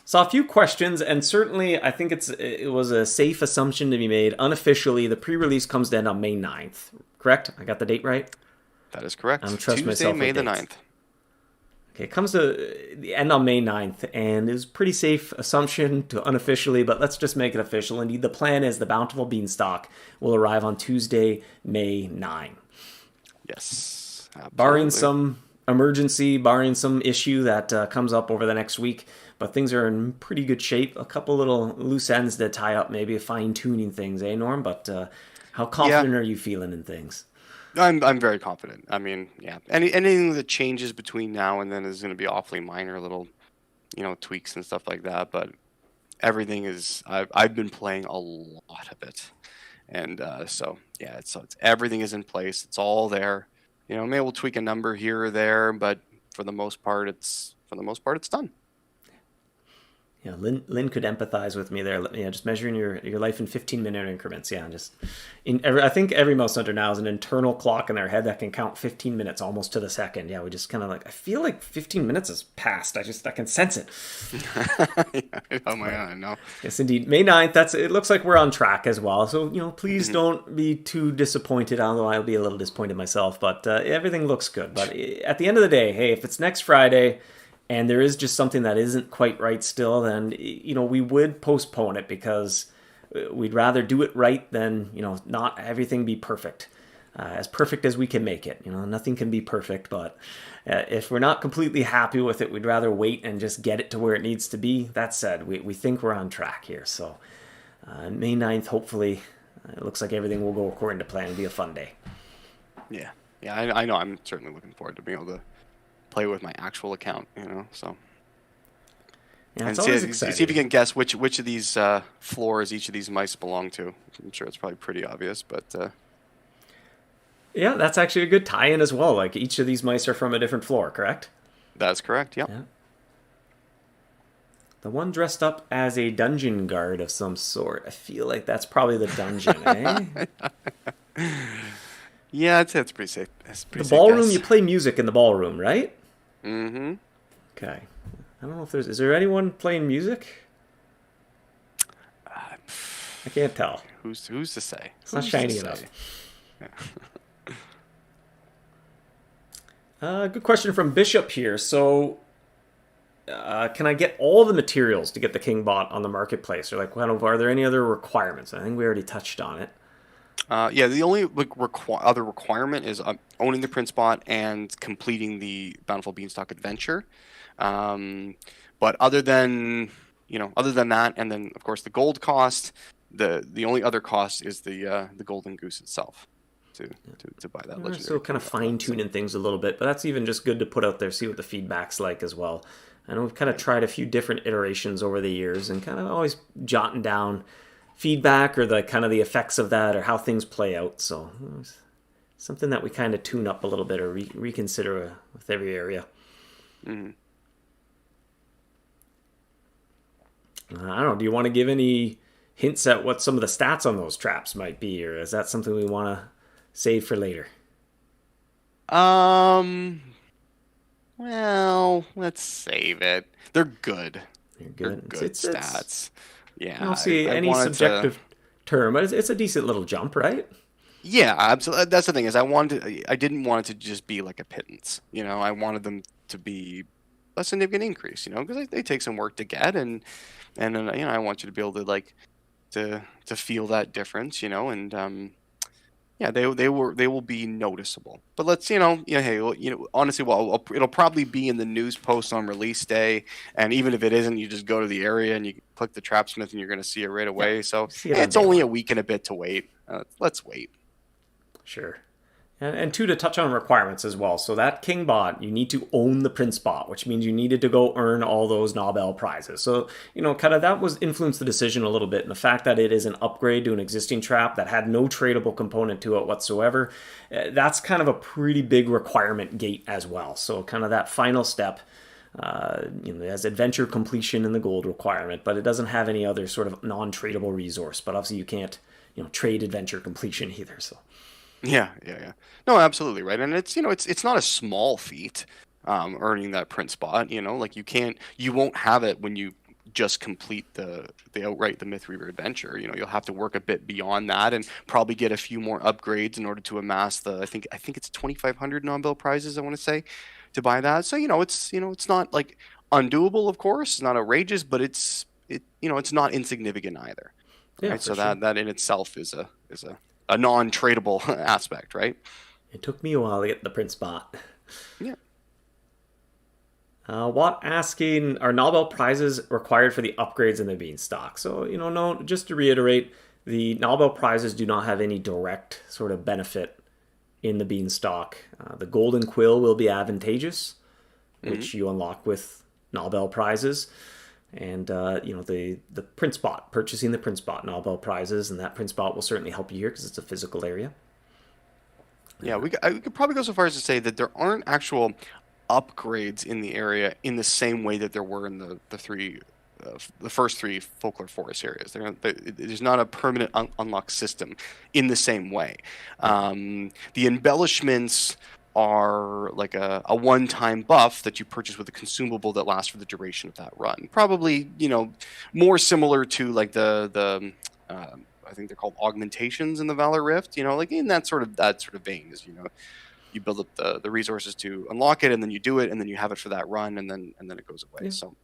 Saw a few questions, and certainly I think it was a safe assumption to be made. Unofficially, the pre-release comes to end on May 9th. Correct? I got the date right? That is correct. I don't trust Tuesday, myself May with the dates. 9th. Okay, it comes to the end on May 9th, and it was a pretty safe assumption to unofficially, but let's just make it official. Indeed, the plan is the Bountiful Beanstalk will arrive on Tuesday, May 9. Yes. Absolutely. Barring some emergency, barring some issue that comes up over the next week, but things are in pretty good shape. A couple little loose ends to tie up, maybe fine-tuning things, Norm? But how confident are you feeling in things? I'm very confident. I mean, yeah. Anything that changes between now and then is going to be awfully minor, little, tweaks and stuff like that. But everything is. I've been playing a lot of it, and so yeah. So everything is in place. It's all there. Maybe we'll tweak a number here or there, but for the most part, it's done. Yeah, Lynn could empathize with me there. Yeah, just measuring your life in 15-minute increments. Yeah, I think every mouse hunter now has an internal clock in their head that can count 15 minutes almost to the second. Yeah, we just kind of I feel like 15 minutes has passed. I can sense it. Oh my God, I know. Yes, indeed. May 9th, it looks like we're on track as well. So, please don't be too disappointed, although I'll be a little disappointed myself. But everything looks good. But at the end of the day, hey, if it's next Friday and there is just something that isn't quite right still, then, we would postpone it because we'd rather do it right than, not everything be perfect. As perfect as we can make it. Nothing can be perfect, but if we're not completely happy with it, we'd rather wait and just get it to where it needs to be. That said, we think we're on track here. So May 9th, hopefully, it looks like everything will go according to plan. It'll be a fun day. Yeah. Yeah, I know. I'm certainly looking forward to being able to play with my actual account, so. Yeah, it's and always see exciting. if you can guess which of these floors each of these mice belong to. I'm sure it's probably pretty obvious, but... Yeah, that's actually a good tie-in as well. Like, each of these mice are from a different floor, correct? That's correct, yep. Yeah. The one dressed up as a dungeon guard of some sort. I feel like that's probably the dungeon, eh? Yeah, I'd say it's pretty safe. That's pretty The safe ballroom, guess. you play music in the ballroom, right? Mm-hmm. Okay. I don't know if is there anyone playing music? I can't tell. Who's to say? It's not shiny enough. Good question from Bishop here. So, can I get all the materials to get the King bot on the marketplace? Or are there any other requirements? I think we already touched on it. Yeah, the only other requirement is owning the print spot and completing the Bountiful Beanstalk adventure. But other than that, and then of course the gold cost, the only other cost is the golden goose itself to buy that legendary. So kind of fine-tuning things a little bit, but that's even just good to put out there, see what the feedback's like as well. I know we've kind of tried a few different iterations over the years and kind of always jotting down feedback or the kind of the effects of that or how things play out. So something that we kind of tune up a little bit or reconsider with every area. Mm-hmm. I don't know. Do you want to give any hints at what some of the stats on those traps might be, or is that something we want to save for later? Well, let's save it. They're good. They're good. They're good stats. Yeah. I don't see any subjective term, but it's a decent little jump, right? Yeah, absolutely. That's the thing is I didn't want it to just be like a pittance. I wanted them to be a significant increase. Because they take some work to get, and then I want you to be able to to feel that difference. And yeah, they will be noticeable. But let's hey, honestly, well, it'll probably be in the news post on release day, and even if it isn't, you just go to the area and you click the Trapsmith, and you're going to see it right away. Yeah, so it's only a week and a bit to wait. Let's wait. Sure. And two, to touch on requirements as well. So that king bot, you need to own the prince bot, which means you needed to go earn all those Nobel prizes. So, kind of that was influenced the decision a little bit. And the fact that it is an upgrade to an existing trap that had no tradable component to it whatsoever, that's kind of a pretty big requirement gate as well. So kind of that final step, it has adventure completion in the gold requirement, but it doesn't have any other sort of non-tradable resource. But obviously you can't, trade adventure completion either. So. Yeah. No, absolutely right. And it's not a small feat, earning that print spot. Like you won't have it when you just complete the outright the Mythweaver adventure. You'll have to work a bit beyond that and probably get a few more upgrades in order to amass I think it's 2,500 Nobel prizes, I want to say, to buy that. So it's not like undoable, of course, it's not outrageous, but it's not insignificant either. Yeah, right. So sure. that in itself is a non-tradable aspect, right? It took me a while to get the print spot. Yeah. Watt asking, are Nobel prizes required for the upgrades in the Beanstalk? So, no, just to reiterate, the Nobel prizes do not have any direct sort of benefit in the Beanstalk. The Golden Quill will be advantageous, which you unlock with Nobel prizes. And, the print spot, purchasing the print spot Nobel prizes, and that print spot will certainly help you here because it's a physical area. Yeah, we could probably go so far as to say that there aren't actual upgrades in the area in the same way that there were in the first three Folklore Forest areas. There's not a permanent unlock system in the same way. The embellishments are like a one-time buff that you purchase with a consumable that lasts for the duration of that run. Probably, more similar to like the I think they're called augmentations in the Valor Rift. Like in that sort of vein is you build up the resources to unlock it, and then you do it, and then you have it for that run, and then it goes away. Yeah. So.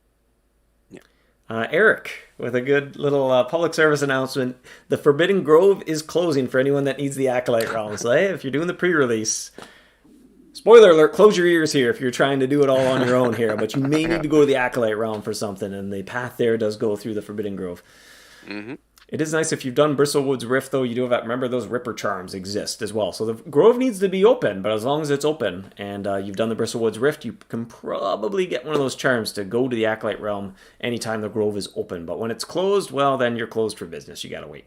Eric, with a good little public service announcement, the Forbidden Grove is closing for anyone that needs the Acolyte realm. So hey, if you're doing the pre-release, spoiler alert, close your ears here if you're trying to do it all on your own here, but you may need to go to the Acolyte realm for something, and the path there does go through the Forbidden Grove. Mm-hmm. It is nice if you've done Bristlewood's Rift, though, you do have, remember those Ripper Charms exist as well. So the Grove needs to be open, but as long as it's open and you've done the Bristlewood's Rift, you can probably get one of those charms to go to the Acolyte realm anytime the Grove is open. But when it's closed, well, then you're closed for business. You gotta wait.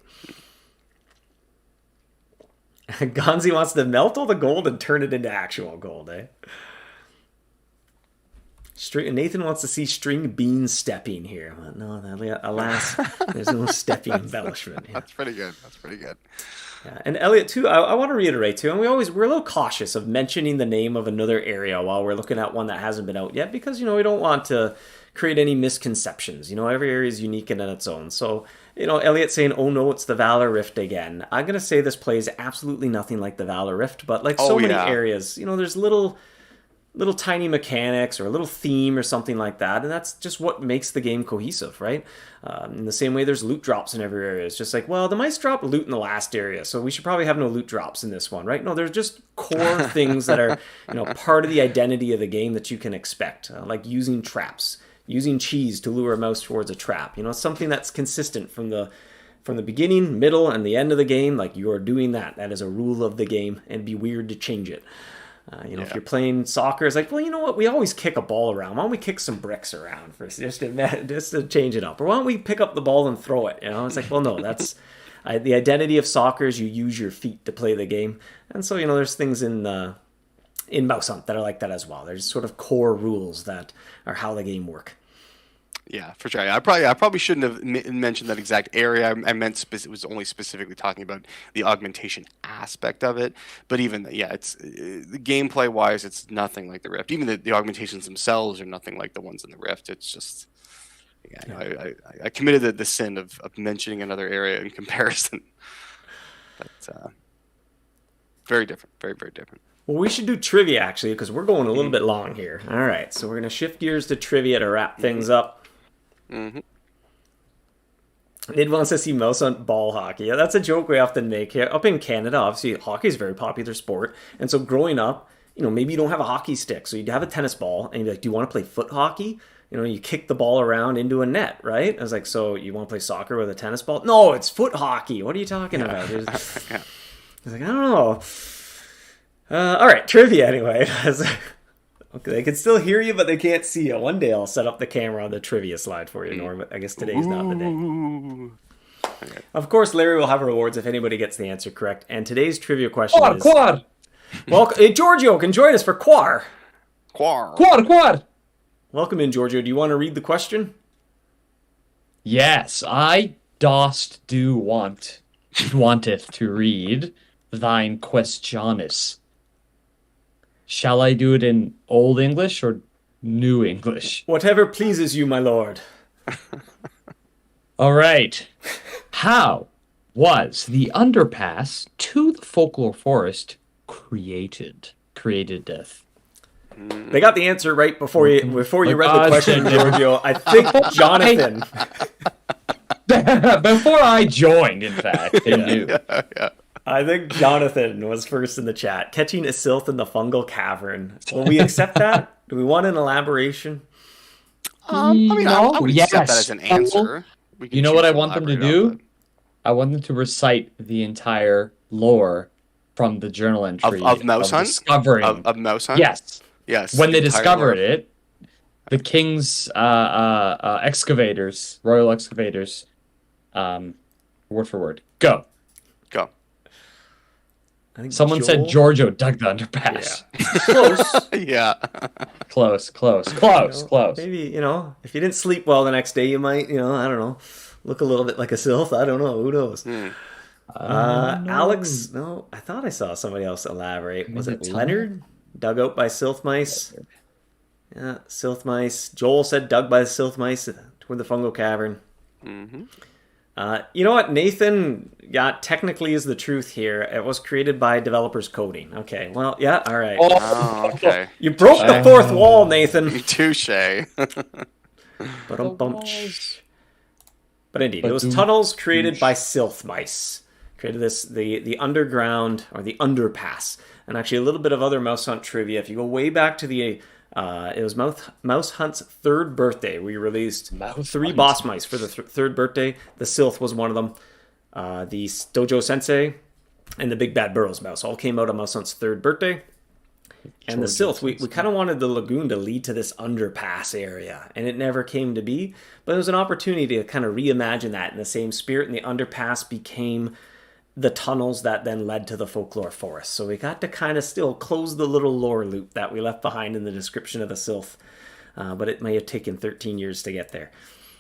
Gonzi wants to melt all the gold and turn it into actual gold, eh? Nathan wants to see string bean stepping here. Well, no, alas, there's no stepping embellishment. Yeah. That's pretty good. Yeah. And Elliot, too, I want to reiterate, too, and we're a little cautious of mentioning the name of another area while we're looking at one that hasn't been out yet, because, we don't want to create any misconceptions. Every area is unique and in its own. So, Elliot saying, oh no, it's the Valor Rift again. I'm going to say this plays absolutely nothing like the Valor Rift, but like many areas, there's little tiny mechanics or a little theme or something like that, and that's just what makes the game cohesive, right? In the same way there's loot drops in every area. It's just like, well, the mice dropped loot in the last area, so we should probably have no loot drops in this one, right? No, there's just core things that are part of the identity of the game that you can expect, like using traps, using cheese to lure a mouse towards a trap. Something that's consistent from the beginning, middle, and the end of the game. Like, you are doing that is a rule of the game, and it'd be weird to change it. If you're playing soccer, it's like, well, you know what? We always kick a ball around. Why don't we kick some bricks around first, just to change it up? Or why don't we pick up the ball and throw it? It's like, well, no, that's the identity of soccer is you use your feet to play the game. And so, there's things in MouseHunt that are like that as well. There's sort of core rules that are how the game work. Yeah, for sure. I probably shouldn't have mentioned that exact area. I meant was only specifically talking about the augmentation aspect of it. But even it's the gameplay wise, it's nothing like the Rift. Even the augmentations themselves are nothing like the ones in the Rift. It's just I committed the sin of mentioning another area in comparison. But very different, very very different. Well, we should do trivia actually, because we're going a little bit long here. All right, so we're gonna shift gears to trivia to wrap things up. Mm-hmm. Nid wants to see MouseHunt ball hockey. Yeah, that's a joke we often make here. Up in Canada, obviously, hockey is a very popular sport. And so growing up, maybe you don't have a hockey stick. So you'd have a tennis ball, and you'd be like, do you want to play foot hockey? You kick the ball around into a net, right? I was like, so you want to play soccer with a tennis ball? No, it's foot hockey. What are you talking about? He's like, I don't know. All right, trivia anyway. Okay, they can still hear you, but they can't see you. One day I'll set up the camera on the trivia slide for you, Norm. I guess today's not the day. Ooh. Okay. Of course, Larry will have rewards if anybody gets the answer correct. And today's trivia question is... Quad! Welcome, Giorgio can join us for Quar. Quar. Welcome in, Giorgio. Do you want to read the question? Yes, I dost do wanteth to read thine questionis. Shall I do it in Old English or New English? Whatever pleases you, my lord. All right. How was the underpass to the Folklore Forest created? Createdeth. They got the answer right before you read the question, Giorgio. I think Jonathan. Before I joined, in fact, they knew. Yeah. I think Jonathan was first in the chat. Catching a sylph in the fungal cavern. Will we accept that? Do we want an elaboration? I mean, I would accept that Yes. as an answer. We can You know choose what I want them to elaborate do? on that. I want them to recite the entire lore from the journal entry Of MouseHunt? discovering. Of MouseHunt? Yes. Yes. When they the entire discovered lore. it, the king's excavators, royal excavators, word for word. Go. Go. I think Someone said Joel- Giorgio dug the underpass. Close. Yeah. Close. Maybe, if you didn't sleep well the next day, you might, I don't know, look a little bit like a sylph. I don't know. Who knows? Alex, no, I thought I saw somebody else elaborate. Was it Maybe Leonard? Dug out by sylph mice? Yeah, sylph mice. Joel said dug by the sylph mice toward the fungal cavern. Mm-hmm. You know what? Nathan, technically is the truth here. It was created by developers coding. Okay, well, yeah, all right. Oh, okay. You broke the fourth wall, Nathan. Touche. But indeed, it was tunnels created by sylph mice. Created the underground, or the underpass. And actually a little bit of other MouseHunt trivia. If you go way back to it was MouseHunt's third birthday. We released 3 boss mice for the third birthday. The sylph was one of them. The Dojo Sensei and the Big Bad Burrows mouse all came out on MouseHunt's third birthday. And the sylph, we kind of wanted the lagoon to lead to this underpass area, and it never came to be. But it was an opportunity to kind of reimagine that in the same spirit, and the underpass became the tunnels that then led to the Folklore Forest. So we got to kind of still close the little lore loop that we left behind in the description of the sylph, but it may have taken 13 years to get there.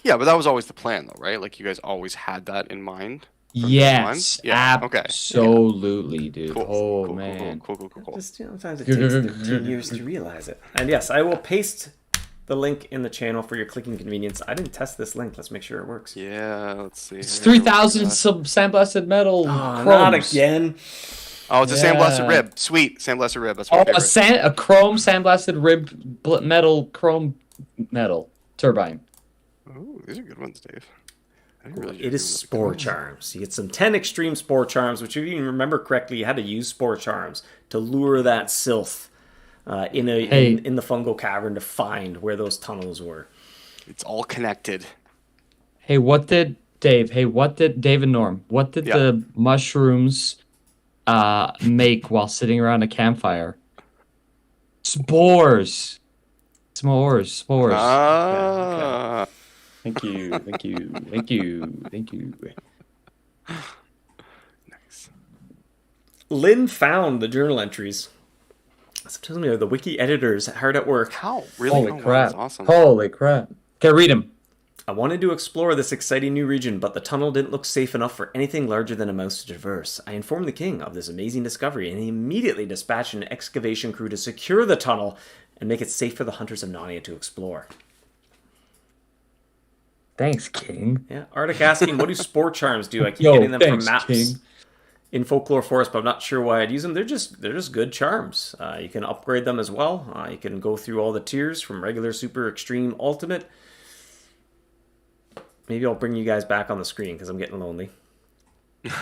Yeah, but that was always the plan, though, right? Like, you guys always had that in mind? Yes, Yeah, okay. absolutely, dude. Cool. Oh, man. Cool. Just, sometimes it takes 13 years to realize it. And yes, I will paste the link in the channel for your clicking convenience. I didn't test this link. Let's make sure it works. Yeah, let's see. It's 3,000 sandblasted metal. Oh, chromes. not again. Oh, it's a sandblasted Yeah. rib. Sweet. Sandblasted rib. That's my favorite. A chrome sandblasted metal chrome metal turbine. Ooh, these are good ones, Dave. I didn't realize you It were is doing this. spore charms. You get some 10 extreme spore charms, which if you even remember correctly, you had to use spore charms to lure that sylph in the fungal cavern to find where those tunnels were. It's all connected. Hey, what did Dave and Norm, what did the mushrooms make while sitting around a campfire? Spores. Ah. Okay. Thank you. Nice. Lynn found the journal entries. So tells me the wiki editors hard at work. How? Really? Holy Oh, wow, crap. that's awesome. Holy crap. Okay, read them. I wanted to explore this exciting new region, but the tunnel didn't look safe enough for anything larger than a mouse to traverse. I informed the king of this amazing discovery, and he immediately dispatched an excavation crew to secure the tunnel and make it safe for the hunters of Narnia to explore. Thanks, King. Yeah, Arctic asking, what do spore charms do? I keep Yo, getting them thanks, from maps King. in Folklore Forest, but I'm not sure why I'd use them. They're just good charms. You can upgrade them as well. You can go through all the tiers from regular, super, extreme, ultimate. Maybe I'll bring you guys back on the screen because I'm getting lonely. And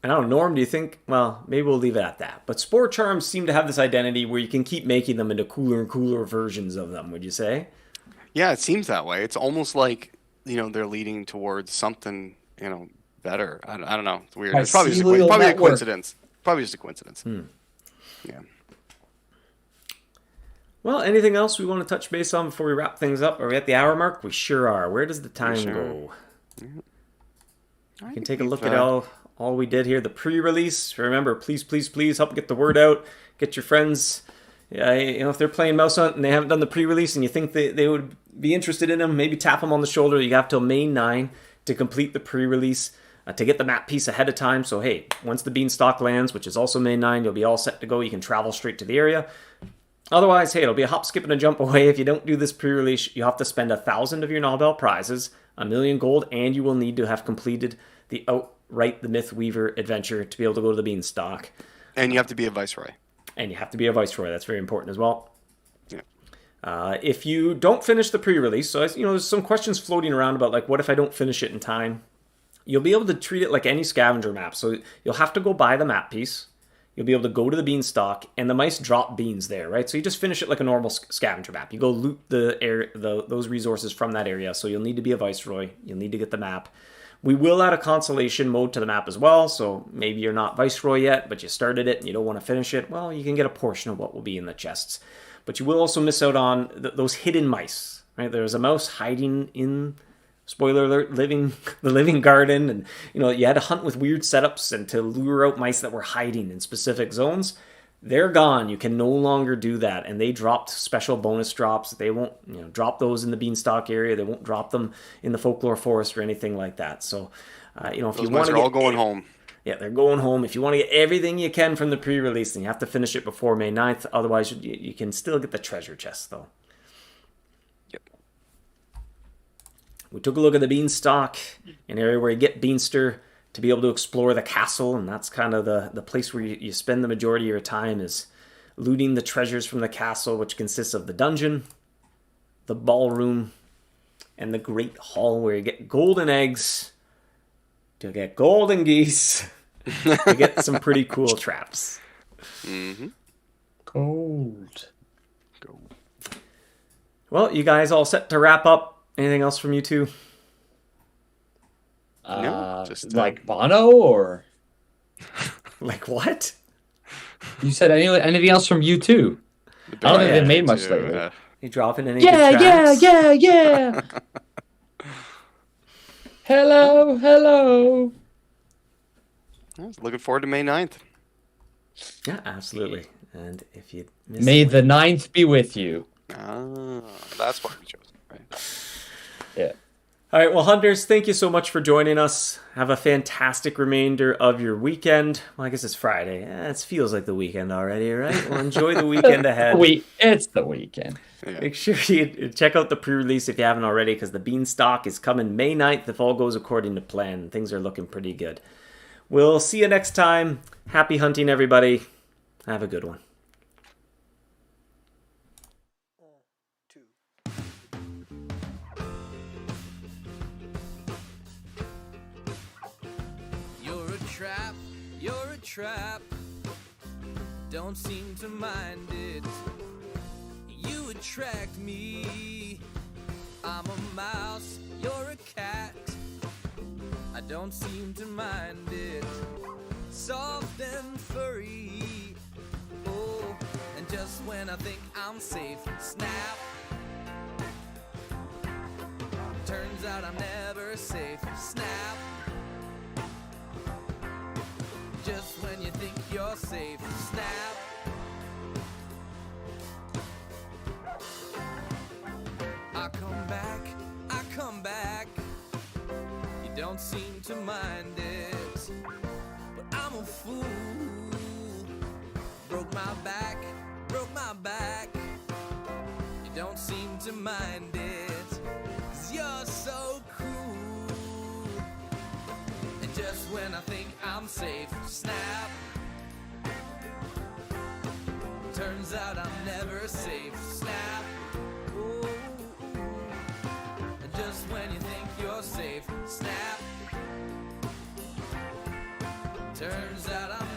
I don't know, Norm, do you think, well, maybe we'll leave it at that. But spore charms seem to have this identity where you can keep making them into cooler and cooler versions of them, would you say? Yeah, it seems that way. It's almost like, they're leading towards something, better. I don't know. It's weird. It's probably just a Mycelial probably a network. coincidence. Probably just a coincidence. Yeah. Well, anything else we want to touch base on before we wrap things up? Are we at the hour mark? We sure are. Where does the time go? You can take a look at all we did here. The pre-release. Remember, please, please, please help get the word out. Get your friends. Yeah, if they're playing MouseHunt and they haven't done the pre-release and you think they would be interested in them, maybe tap them on the shoulder. You have till May 9 to complete the pre-release, to get the map piece ahead of time. So, hey, once the Beanstalk lands, which is also May 9, you'll be all set to go. You can travel straight to the area. Otherwise, hey, it'll be a hop, skip, and a jump away. If you don't do this pre-release, you have to spend 1,000 of your Nobel prizes, 1,000,000 gold, and you will need to have completed the Outright the Myth Weaver adventure to be able to go to the Beanstalk. And you have to be a Viceroy. And you have to be a Viceroy. That's very important as well. Yeah. If you don't finish the pre-release, so there's some questions floating around about, like, what if I don't finish it in time? You'll be able to treat it like any scavenger map. So you'll have to go buy the map piece. You'll be able to go to the Beanstalk, and the mice drop beans there, right? So you just finish it like a normal scavenger map. You go loot those resources from that area. So you'll need to be a Viceroy. You'll need to get the map. We will add a consolation mode to the map as well. So maybe you're not Viceroy yet, but you started it and you don't want to finish it. Well, you can get a portion of what will be in the chests. But you will also miss out on those hidden mice, right? There's a mouse hiding in, spoiler alert, the living garden. And, you had to hunt with weird setups and to lure out mice that were hiding in specific zones. They're gone. You can no longer do that. And they dropped special bonus drops. They won't drop those in the Beanstalk area. They won't drop them in the Folklore Forest or anything like that. So, if Those you want mice to are all going home. Yeah, they're going home. If you want to get everything you can from the pre-release, then you have to finish it before May 9th. Otherwise, you can still get the treasure chest, though. Yep. We took a look at the Beanstalk, an area where you get Beanster to be able to explore the castle, and that's kind of the place where you spend the majority of your time is looting the treasures from the castle, which consists of the dungeon, the ballroom, and the great hall where you get golden eggs, to get golden geese, to get some pretty cool traps. Mm-hmm. Gold. Well, you guys all set to wrap up? Anything else from you two? No, just like Bono, or Like what? you said anything else from you too? I don't think they've made much lately. You dropping any Yeah, good tracks? yeah. Hello. I was looking forward to May 9th. Yeah, absolutely. And if you miss May the 9th be with you. Ah, that's why we chose it, right? Yeah. All right, well, Hunters, thank you so much for joining us. Have a fantastic remainder of your weekend. Well, I guess it's Friday. It feels like the weekend already, right? Well, enjoy the weekend ahead. It's the weekend. Yeah. Make sure you check out the pre-release if you haven't already, because the Beanstalk is coming May 9th if all goes according to plan. Things are looking pretty good. We'll see you next time. Happy hunting, everybody. Have a good one. You're a trap. Don't seem to mind it. You attract me. I'm a mouse, you're a cat. I don't seem to mind it. Soft and furry. Oh, and just when I think I'm safe, snap. Turns out I'm never safe, snap. Just when you think you're safe, snap. I come back. You don't seem to mind it, but I'm a fool. Broke my back. You don't seem to mind it, 'cause you're so cruel. And just when I think I'm safe, snap. Turns out I'm never safe, snap. Ooh. And just when you think you're safe, snap. Turns out I'm